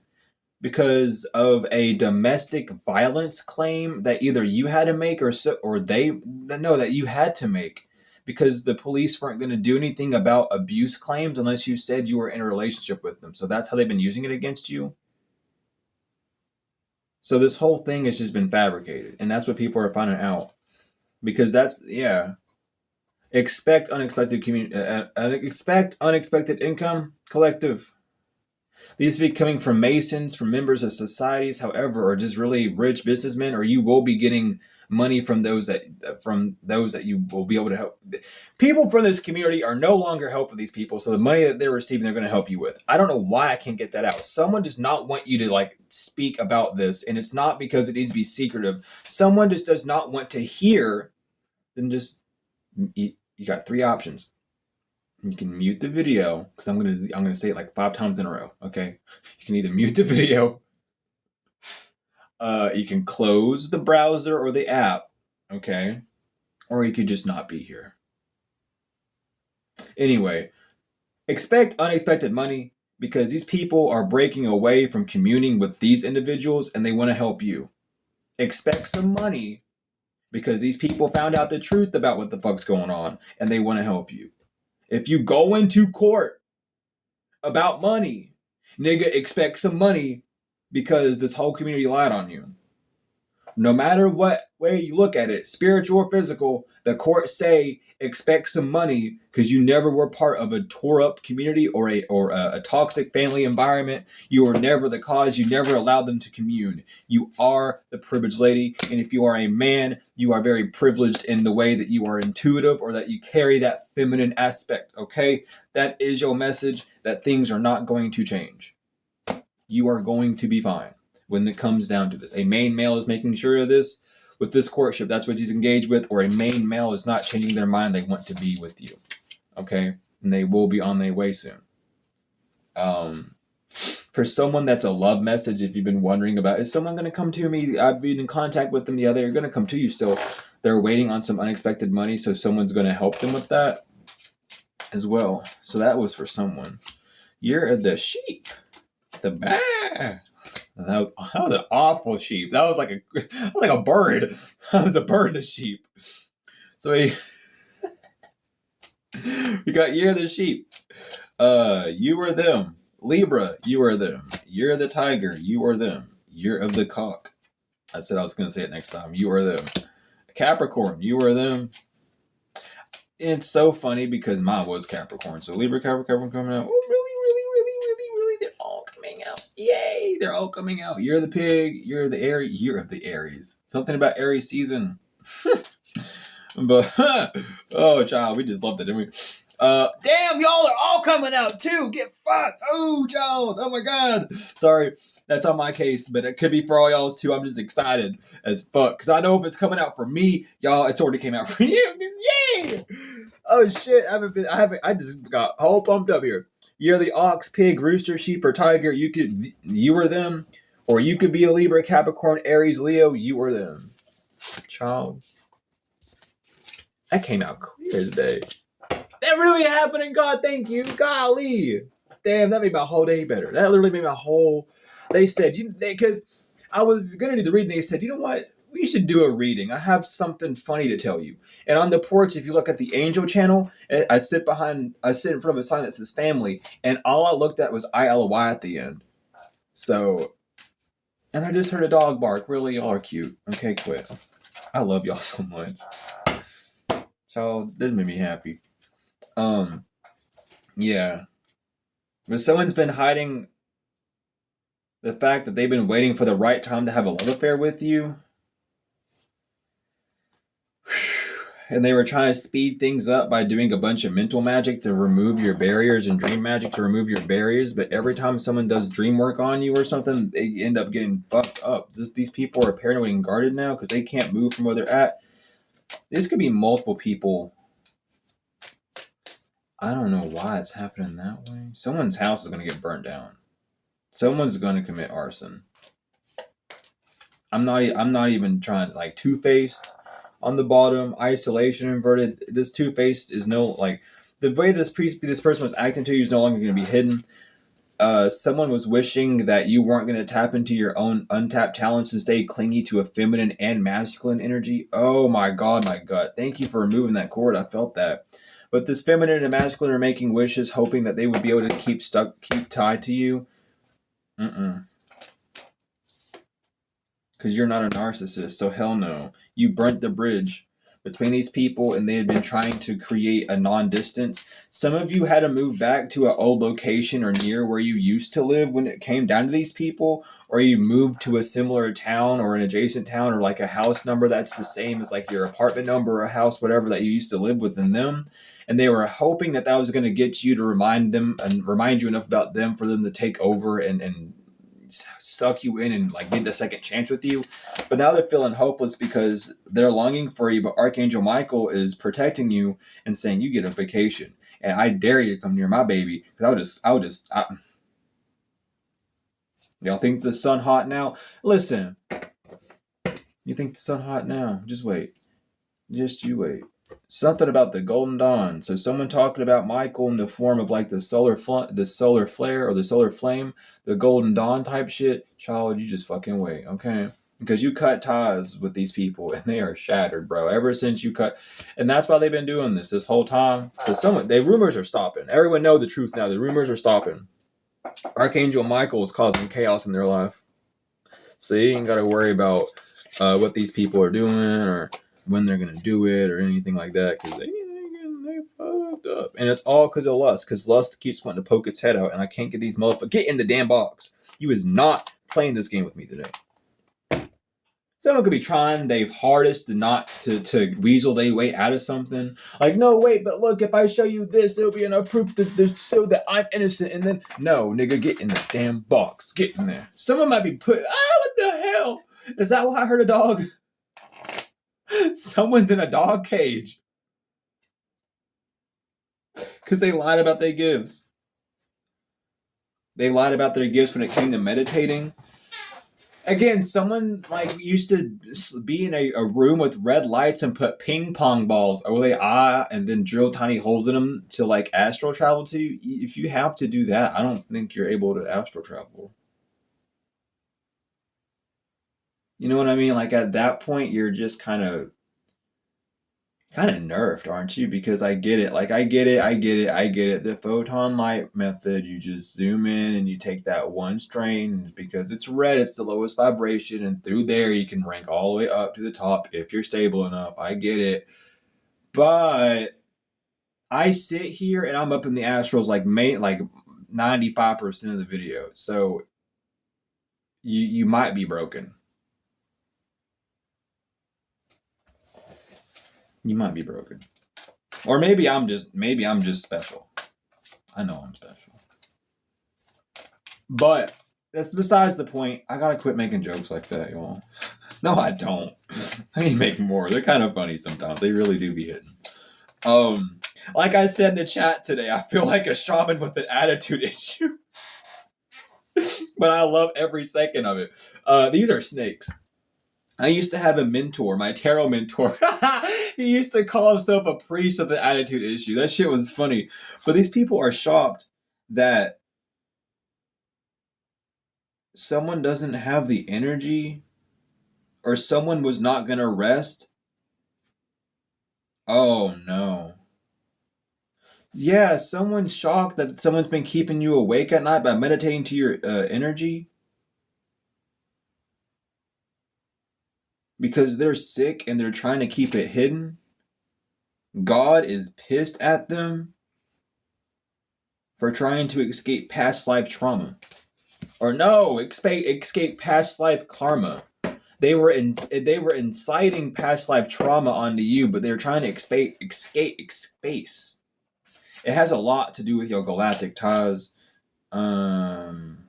because of a domestic violence claim that either you had to make or they no that you had to make, because the police weren't going to do anything about abuse claims unless you said you were in a relationship with them. So that's how they've been using it against you. So this whole thing has just been fabricated, and that's what people are finding out. Because that's, yeah. Expect unexpected income collective. These be coming from Masons, from members of societies, however, or just really rich businessmen, or you will be getting money from those that you will be able to help. People from this community are no longer helping these people, so the money that they're receiving, they're going to help you with. I don't know why I can't get that out. Someone does not want you to like speak about this, and it's not because it needs to be secretive. Someone just does not want to hear. Then just you got 3 options. You can mute the video, because I'm gonna say it like 5 times in a row. Okay, you can either mute the video, you can close the browser or the app, okay, or you could just not be here. Anyway, expect unexpected money, because these people are breaking away from communing with these individuals and they want to help you. Expect some money, because these people found out the truth about what the fuck's going on and they want to help you. If you go into court about money, nigga, expect some money, because this whole community lied on you. No matter what way you look at it, spiritual or physical, the courts say expect some money, because you never were part of a tore up community or a toxic family environment. You were never the cause. You never allowed them to commune. You are the privileged lady, and if you are a man, you are very privileged in the way that you are intuitive, or that you carry that feminine aspect, okay? That is your message, that things are not going to change. You are going to be fine when it comes down to this. A main male is making sure of this with this courtship. That's what he's engaged with. Or a main male is not changing their mind. They want to be with you. Okay? And they will be on their way soon. For someone that's a love message, if you've been wondering about, is someone going to come to me? I've been in contact with them. Yeah, they're going to come to you still. They're waiting on some unexpected money, so someone's going to help them with that as well. So that was for someone. Year of the sheep. The bear. That was an awful sheep. That was like a bird. That was a bird, a sheep. So we got year of the sheep. You or them. Libra, you or them. Year of the tiger, you or them. Year of the cock. I said I was going to say it next time. You or them. Capricorn, you or them. It's so funny because mine was Capricorn. So Libra, Capricorn coming out. Oh, really, they're all coming out. Yay, they're all coming out. You're the pig, you're the Aries. Year of the Aries. Something about Aries season. But, oh, child, we just loved it, didn't we? Damn, y'all are all coming out too. Get fucked. Oh, child. Oh my God. Sorry, that's on my case, but it could be for all y'all's too. I'm just excited as fuck, because I know if it's coming out for me, y'all, it's already came out for you. Yay! Oh shit, I just got whole pumped up here. You're the ox, pig, rooster, sheep, or tiger. You or them, or you could be a Libra, Capricorn, Aries, Leo. You or them, child. That came out clear today. That really happened, God, thank you. Golly. Damn, that made my whole day better. That literally made my whole... They said, because I was going to do the reading, they said, you know what? We should do a reading. I have something funny to tell you. And on the porch, if you look at the angel channel, I sit in front of a sign that says family, and all I looked at was ILY at the end. So, and I just heard a dog bark. Really, y'all are cute. Okay, quit. I love y'all so much. So, this made me happy. Yeah. But someone's been hiding the fact that they've been waiting for the right time to have a love affair with you. And they were trying to speed things up by doing a bunch of mental magic to remove your barriers and dream magic to remove your barriers. But every time someone does dream work on you or something, they end up getting fucked up. These people are paranoid and guarded now because they can't move from where they're at. This could be multiple people. I don't know why it's happening that way. Someone's house is going to get burnt down. Someone's going to commit arson. I'm not even trying, like, two-faced on the bottom, isolation inverted. This two-faced is no, like, the way this person was acting to you is no longer going to be hidden. someone was wishing that you weren't going to tap into your own untapped talents and stay clingy to a feminine and masculine energy. Oh my god, my god. Thank you for removing that cord. I felt that. But this feminine and masculine are making wishes, hoping that they would be able to keep tied to you. Mm-mm. Because you're not a narcissist, so hell no. You burnt the bridge between these people, and they had been trying to create a non-distance. Some of you had to move back to an old location or near where you used to live when it came down to these people, or you moved to a similar town or an adjacent town, or like a house number that's the same as like your apartment number or a house, whatever, that you used to live within them. And they were hoping that that was going to get you to remind them and remind you enough about them for them to take over and suck you in and like get the second chance with you. But now they're feeling hopeless because they're longing for you, but Archangel Michael is protecting you and saying you get a vacation, and I dare you to come near my baby, because y'all think the sun hot now? Listen, you think the sun hot now? Just wait. Just you wait. Something about the golden dawn. So someone talking about Michael in the form of like the solar flare or the solar flame, the golden dawn type shit. Child, you just fucking wait, okay? Because you cut ties with these people and they are shattered, bro. Ever since you cut, and that's why they've been doing this whole time. So the rumors are stopping. Everyone know the truth now. The rumors are stopping. Archangel Michael is causing chaos in their life, so you ain't got to worry about what these people are doing or when they're gonna do it or anything like that, because they fucked up, and it's all because of lust. Because lust keeps wanting to poke its head out, and I can't get these motherfuckers. Get in the damn box. You is not playing this game with me today. Someone could be trying their hardest to weasel their way out of something. Like, no, wait, but look, if I show you this, it'll be enough proof to show that I'm innocent. And then, no, nigga, get in the damn box. Get in there. Someone might be what the hell? Is that why I heard a dog? Someone's in a dog cage. Because they lied about their gifts. They lied about their gifts when it came to meditating. Again, someone like used to be in a room with red lights and put ping pong balls over their eye and then drill tiny holes in them to like astral travel to you. If you have to do that, I don't think you're able to astral travel. You know what I mean? Like at that point, you're just kind of nerfed, aren't you? Because I get it. Like I get it. The photon light method, you just zoom in and you take that one strain because it's red, it's the lowest vibration, and through there you can rank all the way up to the top if you're stable enough. I get it. But I sit here and I'm up in the astrals like 95% of the video. So you might be broken. You might be broken. Or maybe I'm just special. I know I'm special. But that's besides the point. I gotta quit making jokes like that, y'all. No, I don't. I need to make more. They're kind of funny sometimes. They really do be hitting. Like I said in the chat today, I feel like a shaman with an attitude issue. But I love every second of it. These are snakes. I used to have a mentor, my tarot mentor. He used to call himself a priest with an attitude issue. That shit was funny. But these people are shocked that someone doesn't have the energy or someone was not going to rest. Oh no. Yeah, someone's shocked that someone's been keeping you awake at night by meditating to your energy because they're sick and they're trying to keep it hidden. God is pissed at them for trying to escape past life trauma. Or no, escape past life karma. They were inciting past life trauma onto you, but they were trying to escape space. It has a lot to do with your galactic ties. I'm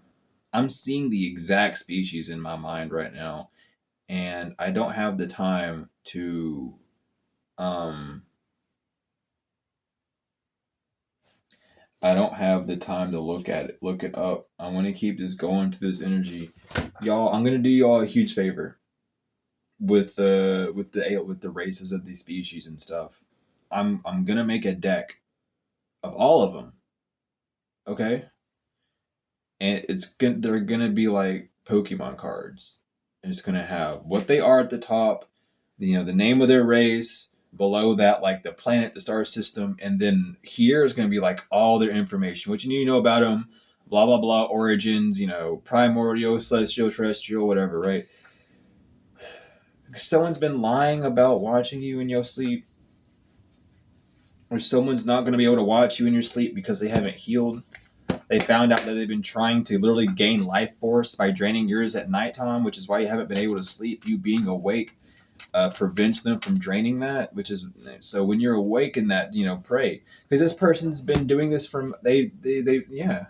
seeing the exact species in my mind right now, and I don't have the time to I don't have the time to look it up. I want to keep this going to this energy. Y'all, I'm gonna do y'all a huge favor with the races of these species and stuff. I'm gonna make a deck of all of them. Okay? and they're gonna be like Pokemon cards. It's gonna have what they are at the top, the name of their race. Below that, like the planet, the star system, and then here is gonna be like all their information, what you need to know about them, blah blah blah, origins, primordial, celestial, terrestrial, whatever, right? Someone's been lying about watching you in your sleep, or someone's not gonna be able to watch you in your sleep because they haven't healed. They found out that they've been trying to literally gain life force by draining yours at nighttime, which is why you haven't been able to sleep. You being awake prevents them from draining that, which is so when you're awake in that, pray. Because this person's been doing this from, yeah.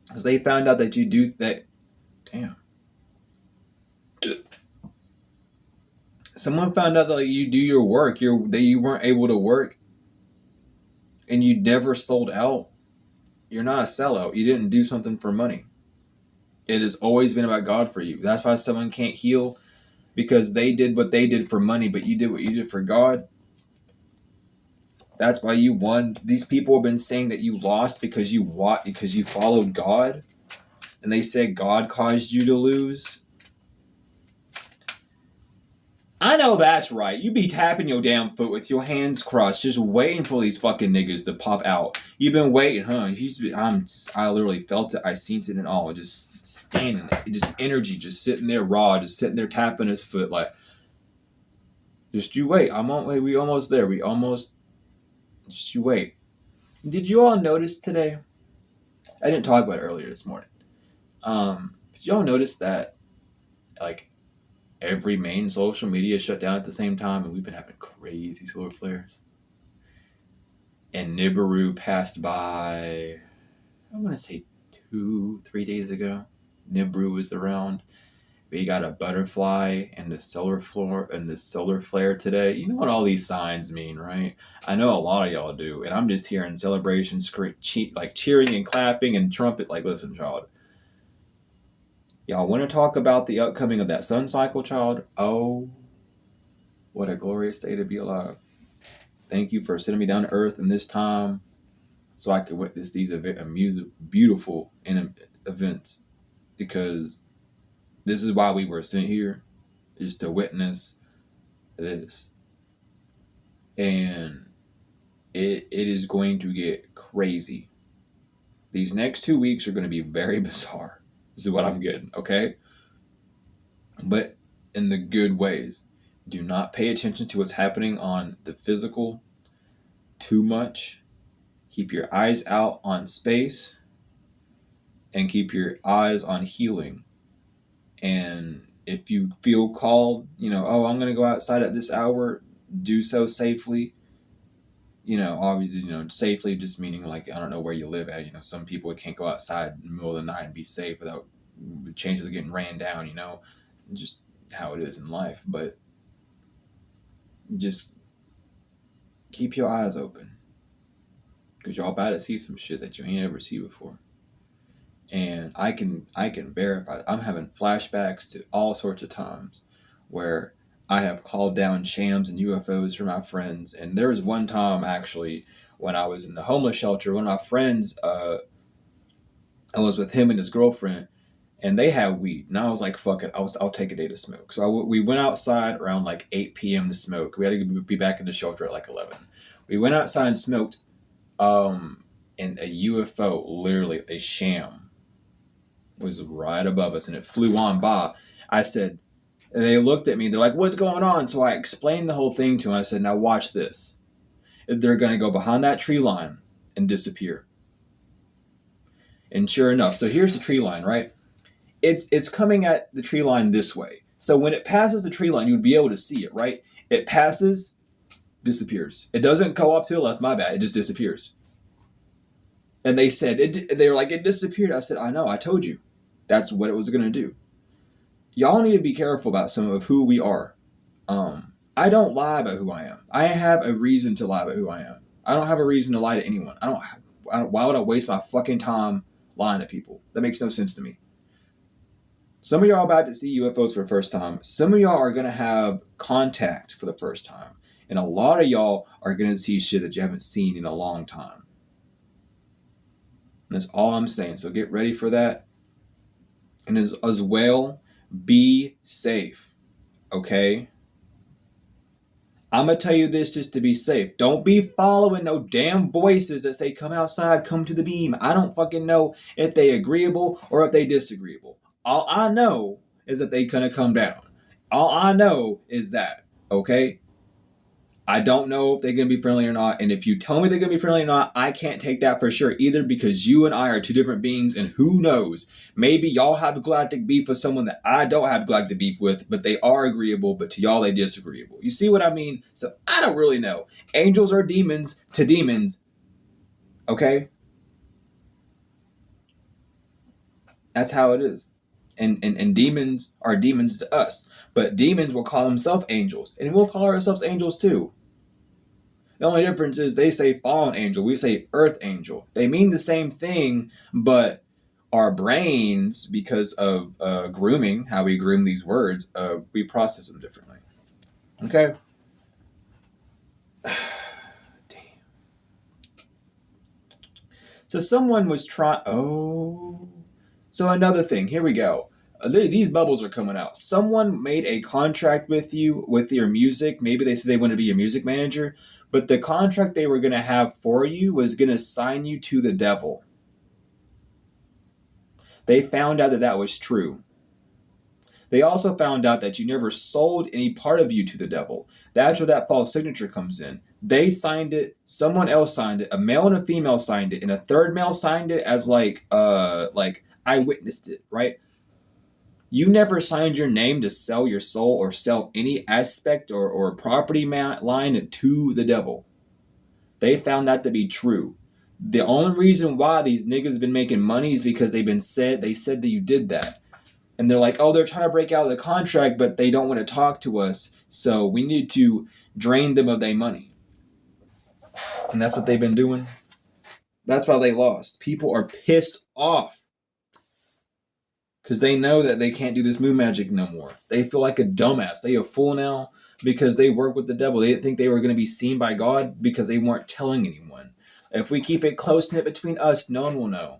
Because they found out that you do that. Damn. Someone found out that like, you do your work, that you weren't able to work, and you never sold out. You're not a sellout. You didn't do something for money. It has always been about God for you. That's why someone can't heal, because they did what they did for money, but you did what you did for God. That's why you won. These people have been saying that you lost because you followed God, and they said God caused you to lose. I know that's right. You be tapping your damn foot with your hands crossed, just waiting for these fucking niggas to pop out. You've been waiting, huh? I literally felt it. I seen it and all. Just standing there, just energy, just sitting there raw, just sitting there tapping his foot like. Just you wait. We almost there. Just you wait. Did you all notice today? I didn't talk about it earlier this morning. Did you all notice that, like, every main social media shut down at the same time, and we've been having crazy solar flares? And Nibiru passed by, I want to say 2-3 days ago. Nibiru was around. We got a butterfly and the solar flare today. You know what all these signs mean, right? I know a lot of y'all do, and I'm just hearing celebration, cheering and clapping and trumpet. Like, listen, child. Y'all want to talk about the upcoming of that sun cycle, child? Oh, what a glorious day to be alive. Thank you for sending me down to earth in this time so I could witness these beautiful events, because this is why we were sent here, is to witness this. And it is going to get crazy. These next 2 weeks are going to be very bizarre. This is what I'm getting, okay? But in the good ways. Do not pay attention to what's happening on the physical too much. Keep your eyes out on space, and keep your eyes on healing. And if you feel called, I'm going to go outside at this hour, do so safely. Obviously, safely just meaning like, I don't know where you live at. Some people can't go outside in the middle of the night and be safe without the chances of getting ran down, just how it is in life. But just keep your eyes open, because y'all about to see some shit that you ain't ever seen before. And I can verify. I'm having flashbacks to all sorts of times where I have called down shams and UFOs for my friends. And there was one time, actually, when I was in the homeless shelter, one of my friends, I was with him and his girlfriend, and they had weed. And I was like, fuck it, I'll take a day to smoke. So we went outside around like 8 p.m. to smoke. We had to be back in the shelter at like 11. We went outside and smoked, and a UFO, literally a sham, was right above us, and it flew on by. I said, and they looked at me, they're like, what's going on? So I explained the whole thing to them. I said, now watch this. They're going to go behind that tree line and disappear. And sure enough, so here's the tree line, right? It's coming at the tree line this way. So when it passes the tree line, you would be able to see it, right? It passes, disappears. It doesn't go up to the left, my bad, it just disappears. And they said, they were like, it disappeared. I said, I know, I told you. That's what it was going to do. Y'all need to be careful about some of who we are. I don't lie about who I am. I have a reason to lie about who I am. I don't have a reason to lie to anyone. Why would I waste my fucking time lying to people? That makes no sense to me. Some of y'all are about to see UFOs for the first time. Some of y'all are going to have contact for the first time. And a lot of y'all are going to see shit that you haven't seen in a long time. And that's all I'm saying. So get ready for that. And as well, be safe. Okay? I'm going to tell you this just to be safe. Don't be following no damn voices that say, come outside, come to the beam. I don't fucking know if they agreeable or if they disagreeable. All I know is that they gonna come down. All I know is that, okay? I don't know if they're going to be friendly or not. And if you tell me they're going to be friendly or not, I can't take that for sure either, because you and I are two different beings. And who knows? Maybe y'all have galactic beef with someone that I don't have galactic beef with, but they are agreeable, but to y'all they disagreeable. You see what I mean? So I don't really know. Angels are demons to demons. Okay? That's how it is. And demons are demons to us. But demons will call themselves angels. And we'll call ourselves angels too. The only difference is they say fallen angel, we say earth angel. They mean the same thing, but our brains, because of grooming, how we groom these words, we process them differently. Okay? Damn. So someone was trying... Oh. So another thing. Here we go. These bubbles are coming out. Someone made a contract with you, with your music. Maybe they said they want to be your music manager. But the contract they were going to have for you was going to sign you to the devil. They found out that that was true. They also found out that you never sold any part of you to the devil. That's where that false signature comes in. They signed it, someone else signed it, a male and a female signed it, and a third male signed it as like I witnessed it, right? You never signed your name to sell your soul or sell any aspect or property line to the devil. They found that to be true. The only reason why these niggas been making money is because they said that you did that. And they're like, oh, they're trying to break out of the contract, but they don't want to talk to us. So we need to drain them of their money. And that's what they've been doing. That's why they lost. People are pissed off. Because they know that they can't do this moon magic no more. They feel like a dumbass. They a fool now because they work with the devil. They didn't think they were going to be seen by God because they weren't telling anyone. If we keep it close-knit between us, no one will know.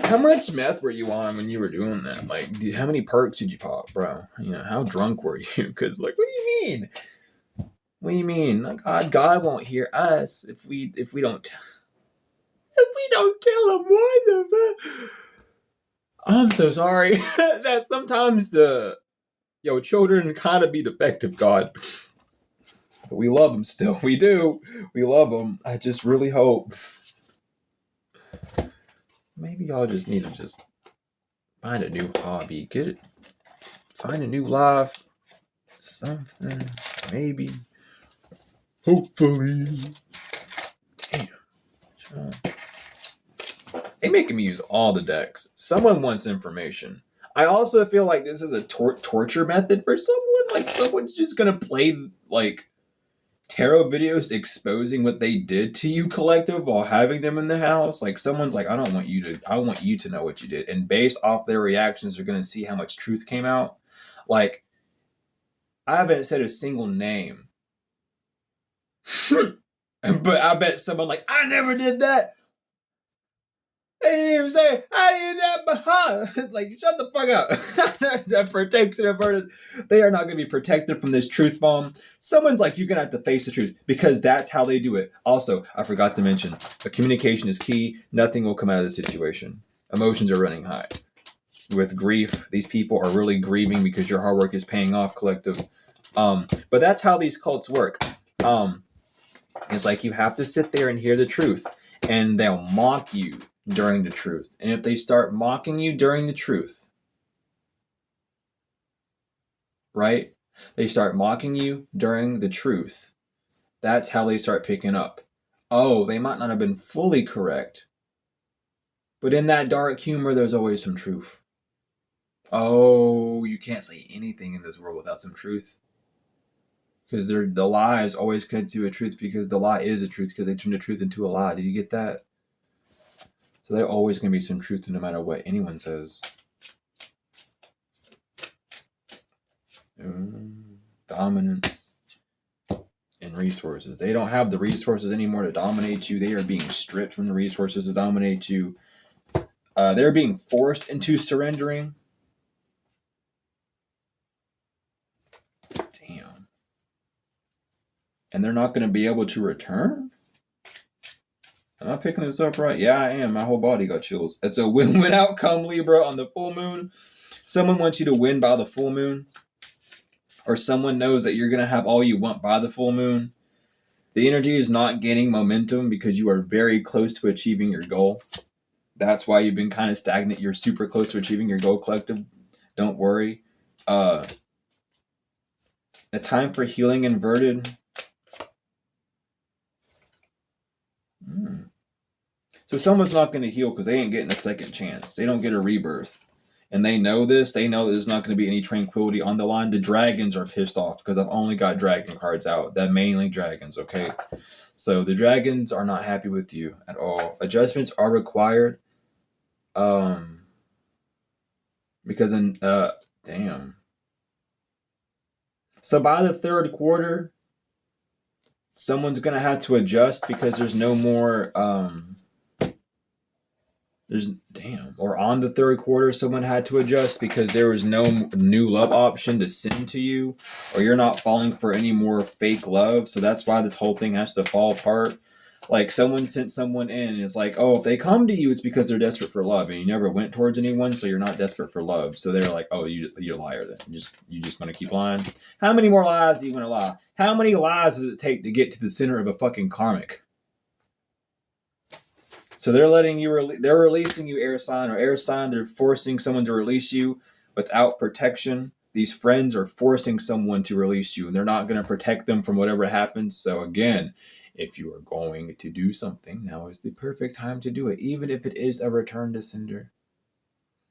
How much meth were you on when you were doing that? Like, how many perks did you pop, bro? You know, how drunk were you? Because, like, what do you mean? What do you mean? Like, God won't hear us if we don't tell him. What the fuck? I'm so sorry that sometimes children kind of be defective, God. But we love them still. We do. We love them. I just really hope. Maybe y'all just need to just find a new hobby. Get it. Find a new life. Something. Maybe. Hopefully. Damn. They making me use all the decks. Someone wants information. I also feel like this is a torture method for someone. Like, someone's just gonna play, like, tarot videos exposing what they did to you, collective, while having them in the house. Like, someone's like, I want you to know what you did. And based off their reactions, they're gonna see how much truth came out. Like, I haven't said a single name. But I bet someone like, I never did that. They didn't even say, I did that, but like, shut the fuck up. That protection averted. They are not going to be protected from this truth bomb. Someone's like, you're going to have to face the truth, because that's how they do it. Also, I forgot to mention, the communication is key. Nothing will come out of this situation. Emotions are running high. With grief, these people are really grieving because your hard work is paying off, collective. But that's how these cults work. It's like, you have to sit there and hear the truth, and they'll mock you during the truth. And if they start mocking you during the truth, right? They start mocking you during the truth. That's how they start picking up. Oh, they might not have been fully correct, but in that dark humor, there's always some truth. Oh, you can't say anything in this world without some truth. Because the lie is always connected to a truth, because the lie is a truth, because they turn the truth into a lie. Did you get that? So there's always going to be some truth no matter what anyone says. dominance and resources. They don't have the resources anymore to dominate you. They are being stripped from the resources to dominate you. They're being forced into surrendering. Damn. And they're not going to be able to return? Am I picking this up right? Yeah, I am. My whole body got chills. It's a win-win outcome, Libra, on the full moon. Someone wants you to win by the full moon. Or someone knows that you're going to have all you want by the full moon. The energy is not gaining momentum because you are very close to achieving your goal. That's why you've been kind of stagnant. You're super close to achieving your goal, collective. Don't worry. A time for healing inverted. So someone's not going to heal because they ain't getting a second chance. They don't get a rebirth. And they know this. They know that there's not going to be any tranquility on the line. The dragons are pissed off because I've only got dragon cards out. That mainly dragons, okay? So the dragons are not happy with you at all. Adjustments are required. Because in, damn. So by the third quarter, someone's going to have to adjust because there's no more, or on the third quarter, someone had to adjust because there was no new love option to send to you, or you're not falling for any more fake love. So that's why this whole thing has to fall apart. Like someone sent someone in, and it's like, oh, if they come to you, it's because they're desperate for love, and you never went towards anyone, so you're not desperate for love. So they're like, oh, you're a liar then. You just want to keep lying. How many more lies do you want to lie? How many lies does it take to get to the center of a fucking karmic? So they're letting you, they're releasing you, air sign, or air sign. They're forcing someone to release you without protection. These friends are forcing someone to release you, and they're not going to protect them from whatever happens. So again, if you are going to do something, now is the perfect time to do it, even if it is a return to sender,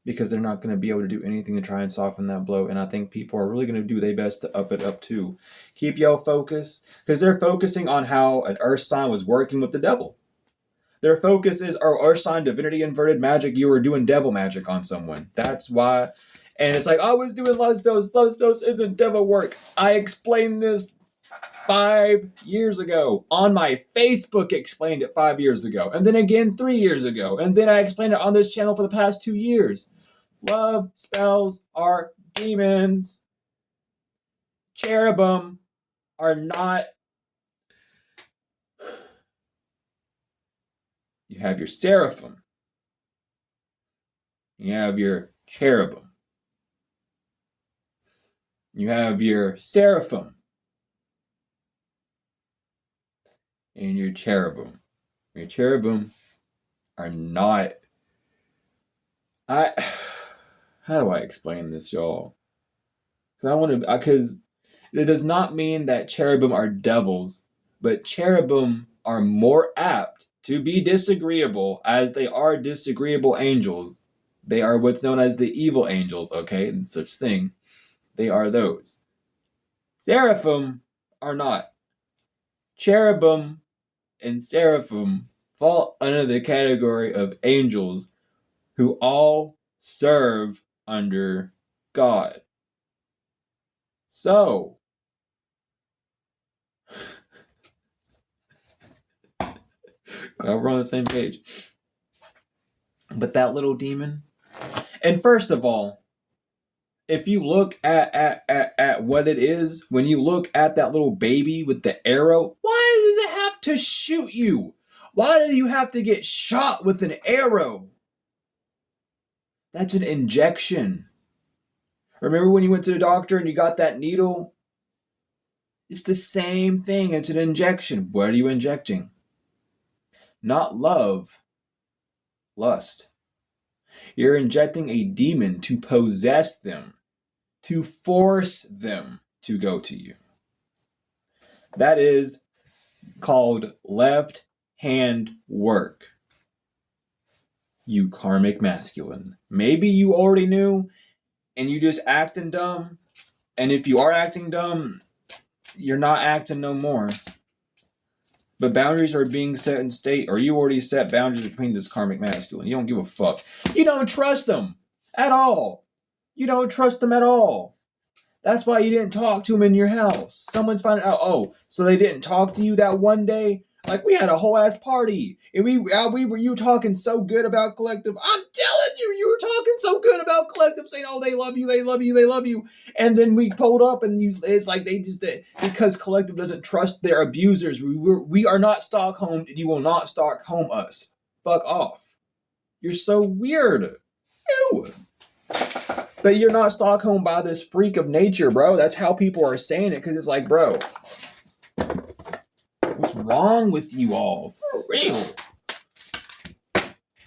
because they're not going to be able to do anything to try and soften that blow. And I think people are really going to do their best to up it up too. Keep your focus, because they're focusing on how an earth sign was working with the devil. Their focus is, earth sign, divinity, inverted magic. You were doing devil magic on someone. That's why. And it's like, I was doing love spells. Love spells isn't devil work. I explained this 5 years ago. On my Facebook, explained it 5 years ago. And then again 3 years ago. And then I explained it on this channel for the past 2 years. Love spells are demons. Cherubim are not. You have your seraphim. You have your cherubim. You have your seraphim. And your cherubim. Your cherubim are not. How do I explain this, y'all? Because it does not mean that cherubim are devils, but cherubim are more apt to be disagreeable, as they are disagreeable angels. They are what's known as the evil angels, okay, and such thing. They are those. Seraphim are not. Cherubim and seraphim fall under the category of angels who all serve under God. So, we're on the same page. But that little demon, and first of all, if you look at what it is, when you look at that little baby with the arrow, why does it have to shoot you? Why do you have to get shot with an arrow? That's an injection. Remember when you went to the doctor and you got that needle? It's the same thing. It's an injection. What are you injecting? Not love, lust. You're injecting a demon to possess them, to force them to go to you. That is called left hand work. You karmic masculine. Maybe you already knew and you just acting dumb. And if you are acting dumb, you're not acting no more. But boundaries are being set in state, or you already set boundaries between this karmic masculine. You don't give a fuck. You don't trust them at all. You don't trust them at all. That's why you didn't talk to him in your house. Someone's finding out. Oh, so they didn't talk to you that one day. Like we had a whole ass party, and we were you talking so good about Collective. I'm telling you, you were talking so good about Collective, saying, "Oh, they love you, they love you, they love you." And then we pulled up, and it's like they just did because Collective doesn't trust their abusers. We are not Stockholm, and you will not Stockholm us. Fuck off. You're so weird. Ew. But you're not Stockholm by this freak of nature, bro. That's how people are saying it, because it's like, bro, what's wrong with you all? For real.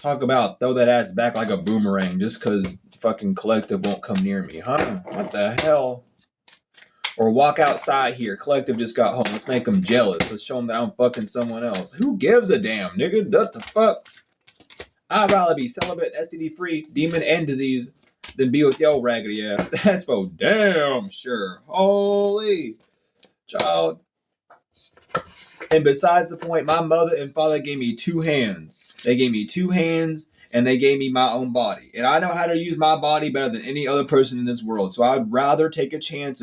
Talk about throw that ass back like a boomerang just because fucking Collective won't come near me, huh? What the hell? Or walk outside here. Collective just got home. Let's make them jealous. Let's show them that I'm fucking someone else. Who gives a damn, nigga? What the fuck? I'd rather be celibate, STD free, demon and disease than be with your raggedy ass. That's for damn sure. Holy child. And besides the point, my mother and father gave me 2 hands. They gave me 2 hands and they gave me my own body. And I know how to use my body better than any other person in this world. So I would rather take a chance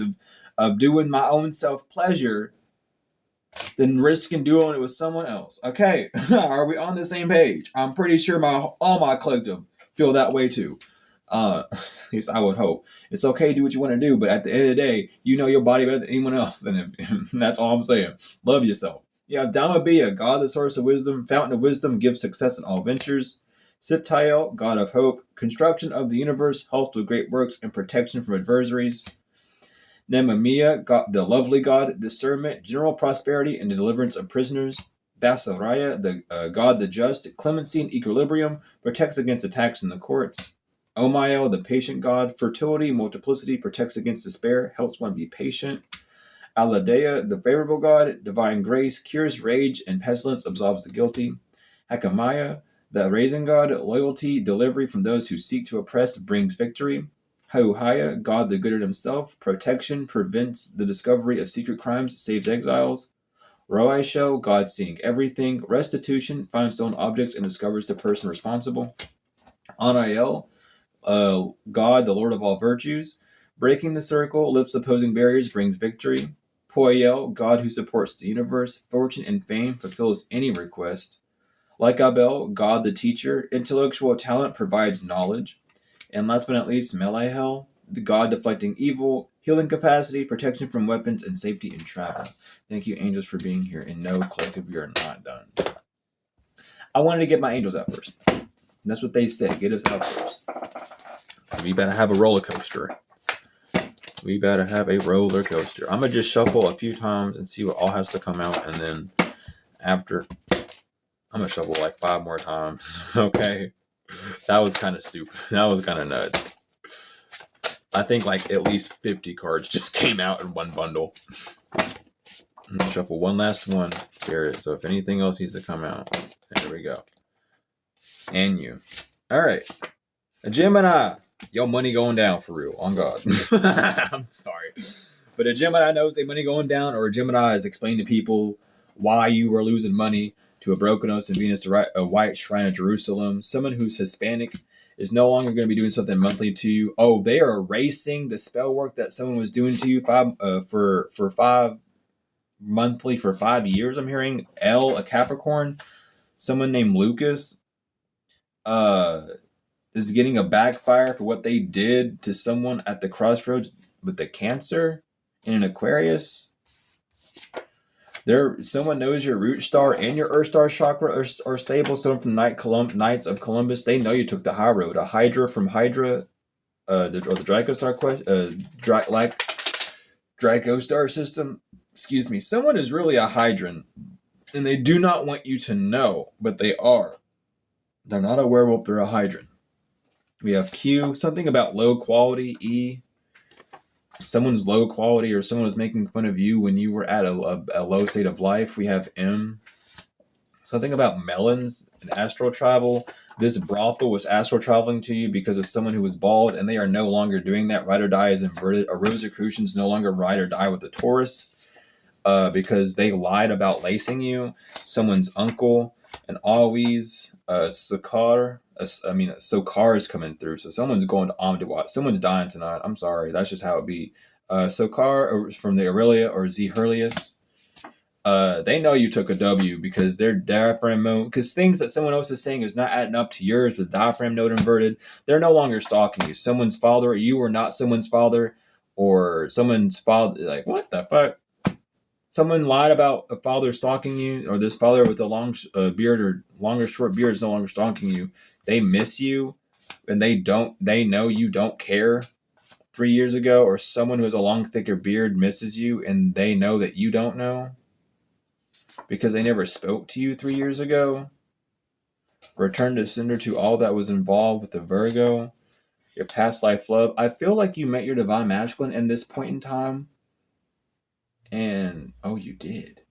of doing my own self-pleasure than risking doing it with someone else. Okay, are we on the same page? I'm pretty sure all my collective feel that way too. At least I would hope. It's okay to do what you want to do, but at the end of the day, you know your body better than anyone else. And that's all I'm saying. Love yourself. You have Dhamma, God, the source of wisdom, fountain of wisdom, gives success in all ventures. Sitael, God of hope, construction of the universe, helps with great works, and protection from adversaries. Nemamiah, God, the lovely God, discernment, general prosperity, and the deliverance of prisoners. Basaraya, the God, the just, clemency and equilibrium, protects against attacks in the courts. Omael, the patient God, fertility, multiplicity, protects against despair, helps one be patient. Aladea, the favorable God, divine grace, cures rage and pestilence, absolves the guilty. Hakamaya, the raising God, loyalty, delivery from those who seek to oppress, brings victory. Hauhaya, God the good at himself, protection, prevents the discovery of secret crimes, saves exiles. Roaisho, God seeing everything, restitution, finds stolen objects and discovers the person responsible. Anael, God, the Lord of all virtues, breaking the circle, lifts opposing barriers, brings victory. Poyel, God who supports the universe, fortune and fame, fulfills any request. Like Abel, God the teacher, intellectual talent provides knowledge. And last but not least, Melahel, the God deflecting evil, healing capacity, protection from weapons, and safety in travel. Thank you, angels, for being here. And no, collective, we are not done. I wanted to get my angels out first. That's what they say. Get us out first. We better have a roller coaster. We better have a roller coaster. I'm going to just shuffle a few times and see what all has to come out. And then after, I'm going to shuffle like 5 more times. Okay. That was kind of stupid. That was kind of nuts. I think like at least 50 cards just came out in one bundle. I'm going to shuffle one last one, Spirit. So if anything else needs to come out, there we go. And you. All right. A Gemini. Your money going down for real. On God. I'm sorry. But a Gemini knows their money going down, or a Gemini is explaining to people why you are losing money to a Brokenos and Venus, a white shrine of Jerusalem. Someone who's Hispanic is no longer going to be doing something monthly to you. Oh, they are erasing the spell work that someone was doing to you for 5 monthly for 5 years. I'm hearing a Capricorn, someone named Lucas, is getting a backfire for what they did to someone at the crossroads with the Cancer in an Aquarius. Someone knows your root star and your earth star chakra are stable. Someone from Knights of Columbus, they know you took the high road. A Hydra from Hydra, the Draco star Draco star system. Excuse me. Someone is really a Hydran, and they do not want you to know, but they are. They're not a werewolf. They're a Hydran. We have Q, something about low quality. E, someone's low quality, or someone was making fun of you when you were at a low state of life. We have M, something about melons and astral travel. This brothel was astral traveling to you because of someone who was bald, and they are no longer doing that. Ride or die is inverted. A Rosicrucian's no longer ride or die with a Taurus because they lied about lacing you. Someone's uncle, and always Sokar is coming through. So someone's going to Amdawat. Someone's dying tonight. I'm sorry. That's just how it be. Sokar from the Aurelia or Zehurlius, they know you took a W because their diaphragm mode, because things that someone else is saying is not adding up to yours with diaphragm node inverted, they're no longer stalking you. Someone's father, you are not someone's father, or someone's father, like, what the fuck? Someone lied about a father stalking you, or this father with a long beard or long or short beard is no longer stalking you. They miss you, and they know you don't care 3 years ago, or someone who has a long, thicker beard misses you, and they know that you don't know because they never spoke to you 3 years ago. Return to sender to all that was involved with the Virgo, your past life love. I feel like you met your divine masculine in this point in time, and oh, you did.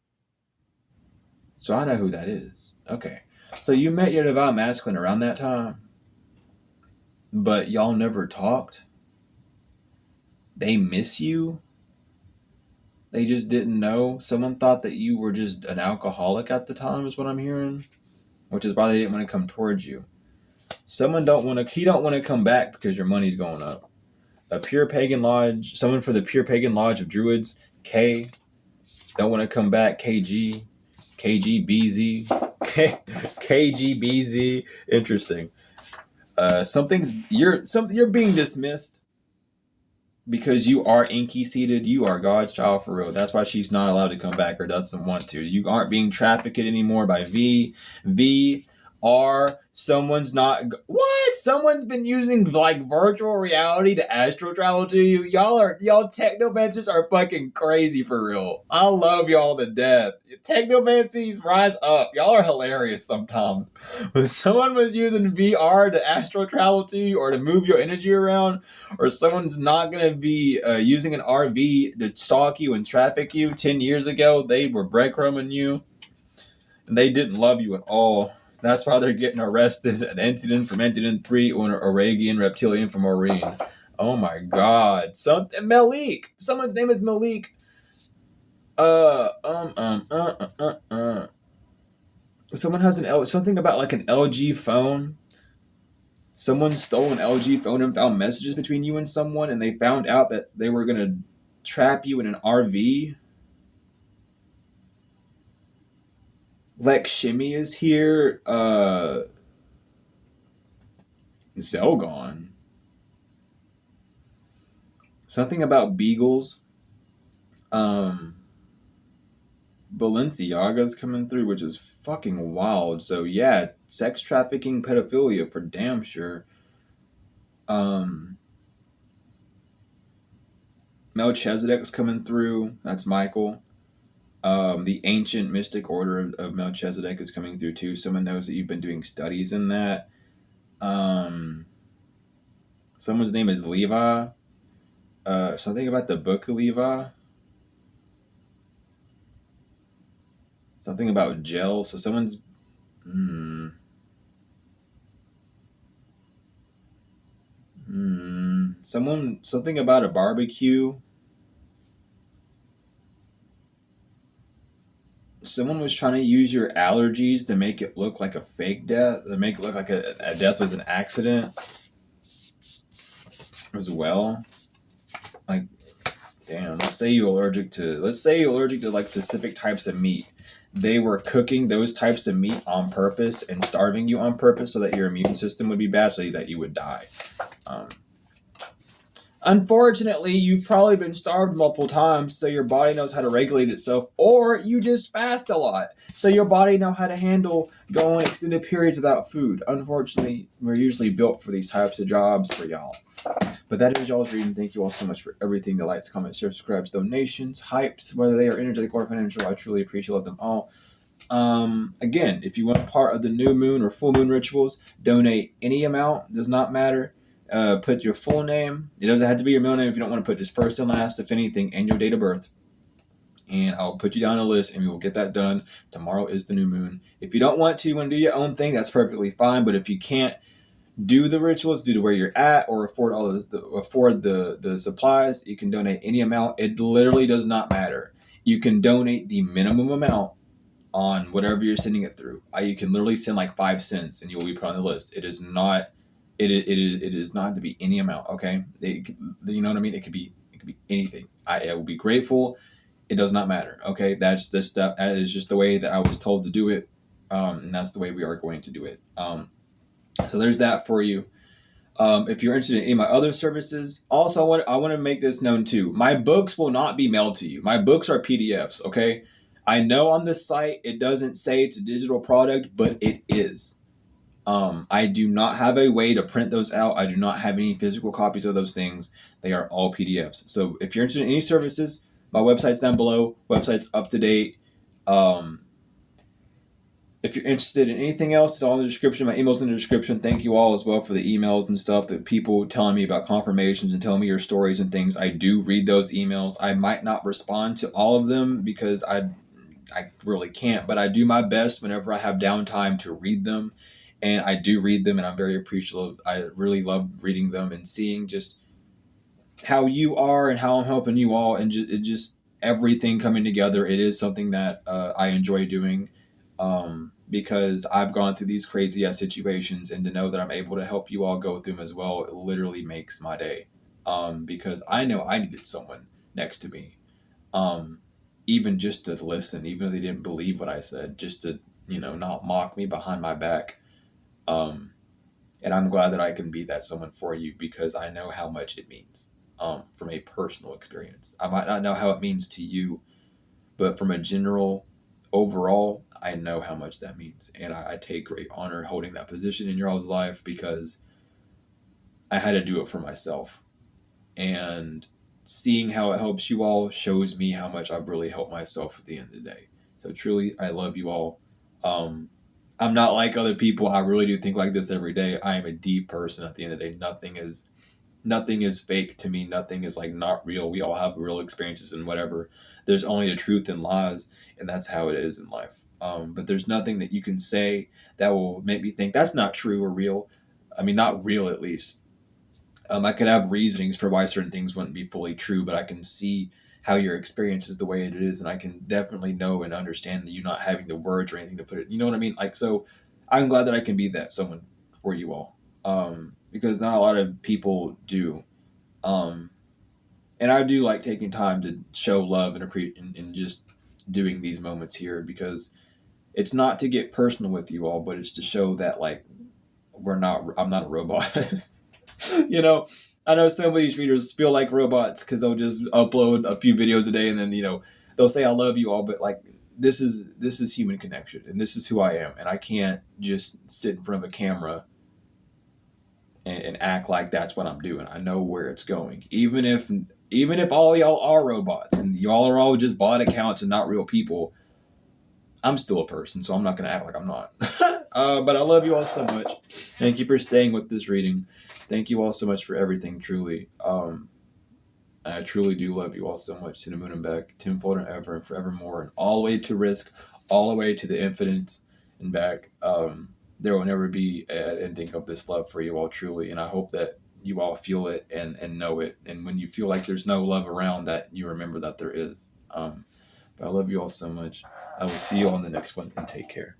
So I know who that is. Okay. So you met your divine masculine around that time, but y'all never talked. They miss you. They just didn't know. Someone thought that you were just an alcoholic at the time, is what I'm hearing, which is why they didn't want to come towards you. Someone he don't want to come back because your money's going up. A pure pagan lodge, someone for the pure pagan lodge of druids, K, don't want to come back. KG, KGBZ, KGBZ. Interesting. You're being dismissed because you are inky seated. You are God's child for real. That's why she's not allowed to come back or doesn't want to. You aren't being trafficked anymore by VR. Someone's been using like virtual reality to astral travel to you. Y'all technomancers are fucking crazy for real. I love y'all to death. Technomancies, rise up. Y'all are hilarious sometimes. When someone was using VR to astral travel to you or to move your energy around, or someone's not gonna be using an RV to stalk you and traffic you 10 years ago, they were breadcrumbing you and they didn't love you at all. That's why they're getting arrested. An incident from Entident 3 or an Aragian reptilian from Marine. Oh my god. Malik! Someone's name is Malik. Someone has something about like an LG phone. Someone stole an LG phone and found messages between you and someone, and they found out that they were gonna trap you in an RV. Lex Shimmy is here. Zelgon. Something about beagles. Balenciaga's coming through, which is fucking wild. So yeah, sex trafficking, pedophilia for damn sure. Melchizedek's coming through. That's Michael. The ancient mystic order of Melchizedek is coming through too. Someone knows that you've been doing studies in that. Someone's name is Levi. Something about the book of Levi. Something about gel. So someone's. Something about a barbecue. Someone was trying to use your allergies to make it look like a fake death, to make it look like a death was an accident as well. Like, damn, let's say you're allergic to like specific types of meat. They were cooking those types of meat on purpose and starving you on purpose so that your immune system would be bad, so that you would die. Unfortunately, you've probably been starved multiple times, so your body knows how to regulate itself, or you just fast a lot, so your body knows how to handle going extended periods without food. Unfortunately, we're usually built for these types of jobs for y'all. But that is y'all's reading. Thank you all so much for everything. The likes, comments, shares, subscribes, donations, hypes, whether they are energetic or financial. I truly appreciate them all. Again, if you want part of the new moon or full moon rituals, donate any amount. Does not matter. Put your full name. It doesn't have to be your middle name if you don't want to put just first and last, if anything, and your date of birth. And I'll put you down a list and we will get that done. Tomorrow is the new moon. If you don't want to, you want to do your own thing, that's perfectly fine. But if you can't do the rituals due to where you're at or afford the supplies, you can donate any amount. It literally does not matter. You can donate the minimum amount on whatever you're sending it through. You can literally send like 5 cents and you'll be put on the list. It is not. It is not to be any amount. Okay, you know what I mean. It could be It could be anything. I will be grateful. It does not matter. Okay, that is just the way that I was told to do it, and that's the way we are going to do it. So there's that for you. If you're interested in any of my other services, also I want to make this known too. My books will not be mailed to you. My books are PDFs. Okay, I know on this site it doesn't say it's a digital product, but it is. I do not have a way to print those out. I do not have any physical copies of those things. They are all PDFs. So if you're interested in any services, my website's down below. Website's up to date. If you're interested in anything else, it's all in the description. My email's in the description. Thank you all as well for the emails and stuff that people telling me about confirmations and telling me your stories and things. I do read those emails. I might not respond to all of them because I really can't, but I do my best whenever I have downtime to read them. And I do read them, and I'm very appreciative. I really love reading them and seeing just how you are and how I'm helping you all, and just everything coming together. It is something that I enjoy doing, because I've gone through these crazy ass situations, and to know that I'm able to help you all go through them as well, it literally makes my day. Because I know I needed someone next to me, even just to listen, even if they didn't believe what I said, just to not mock me behind my back. And I'm glad that I can be that someone for you, because I know how much it means, from a personal experience. I might not know how it means to you, but from a general overall, I know how much that means. And I take great honor holding that position in your all's life, because I had to do it for myself. And seeing how it helps you all shows me how much I've really helped myself at the end of the day. So truly, I love you all. I'm not like other people. I really do think like this every day. I am a deep person at the end of the day. Nothing is fake to me. Nothing is like not real. We all have real experiences and whatever. There's only the truth and lies, and that's how it is in life. But there's nothing that you can say that will make me think that's not true or real. I mean, not real at least. I could have reasonings for why certain things wouldn't be fully true, but I can see how your experience is the way it is, and I can definitely know and understand that you not having the words or anything to put it. You know what I mean? Like, so I'm glad that I can be that someone for you all, because not a lot of people do, and I do like taking time to show love and appreciate and just doing these moments here, because it's not to get personal with you all, but it's to show that like I'm not a robot. you know, I know some of these readers feel like robots because they'll just upload a few videos a day, and then they'll say I love you all, but like this is human connection, and this is who I am, and I can't just sit in front of a camera and act like that's what I'm doing. I know where it's going, even if all y'all are robots and y'all are all just bot accounts and not real people. I'm still a person, so I'm not going to act like I'm not. But I love you all so much. Thank you for staying with this reading. Thank you all so much for everything, truly. I truly do love you all so much, to the moon and back, tenfold and ever and forevermore, and all the way to risk, all the way to the infinite and back. There will never be an ending of this love for you all, truly, and I hope that you all feel it and know it, and when you feel like there's no love around, that you remember that there is. But I love you all so much. I will see you on the next one, and take care.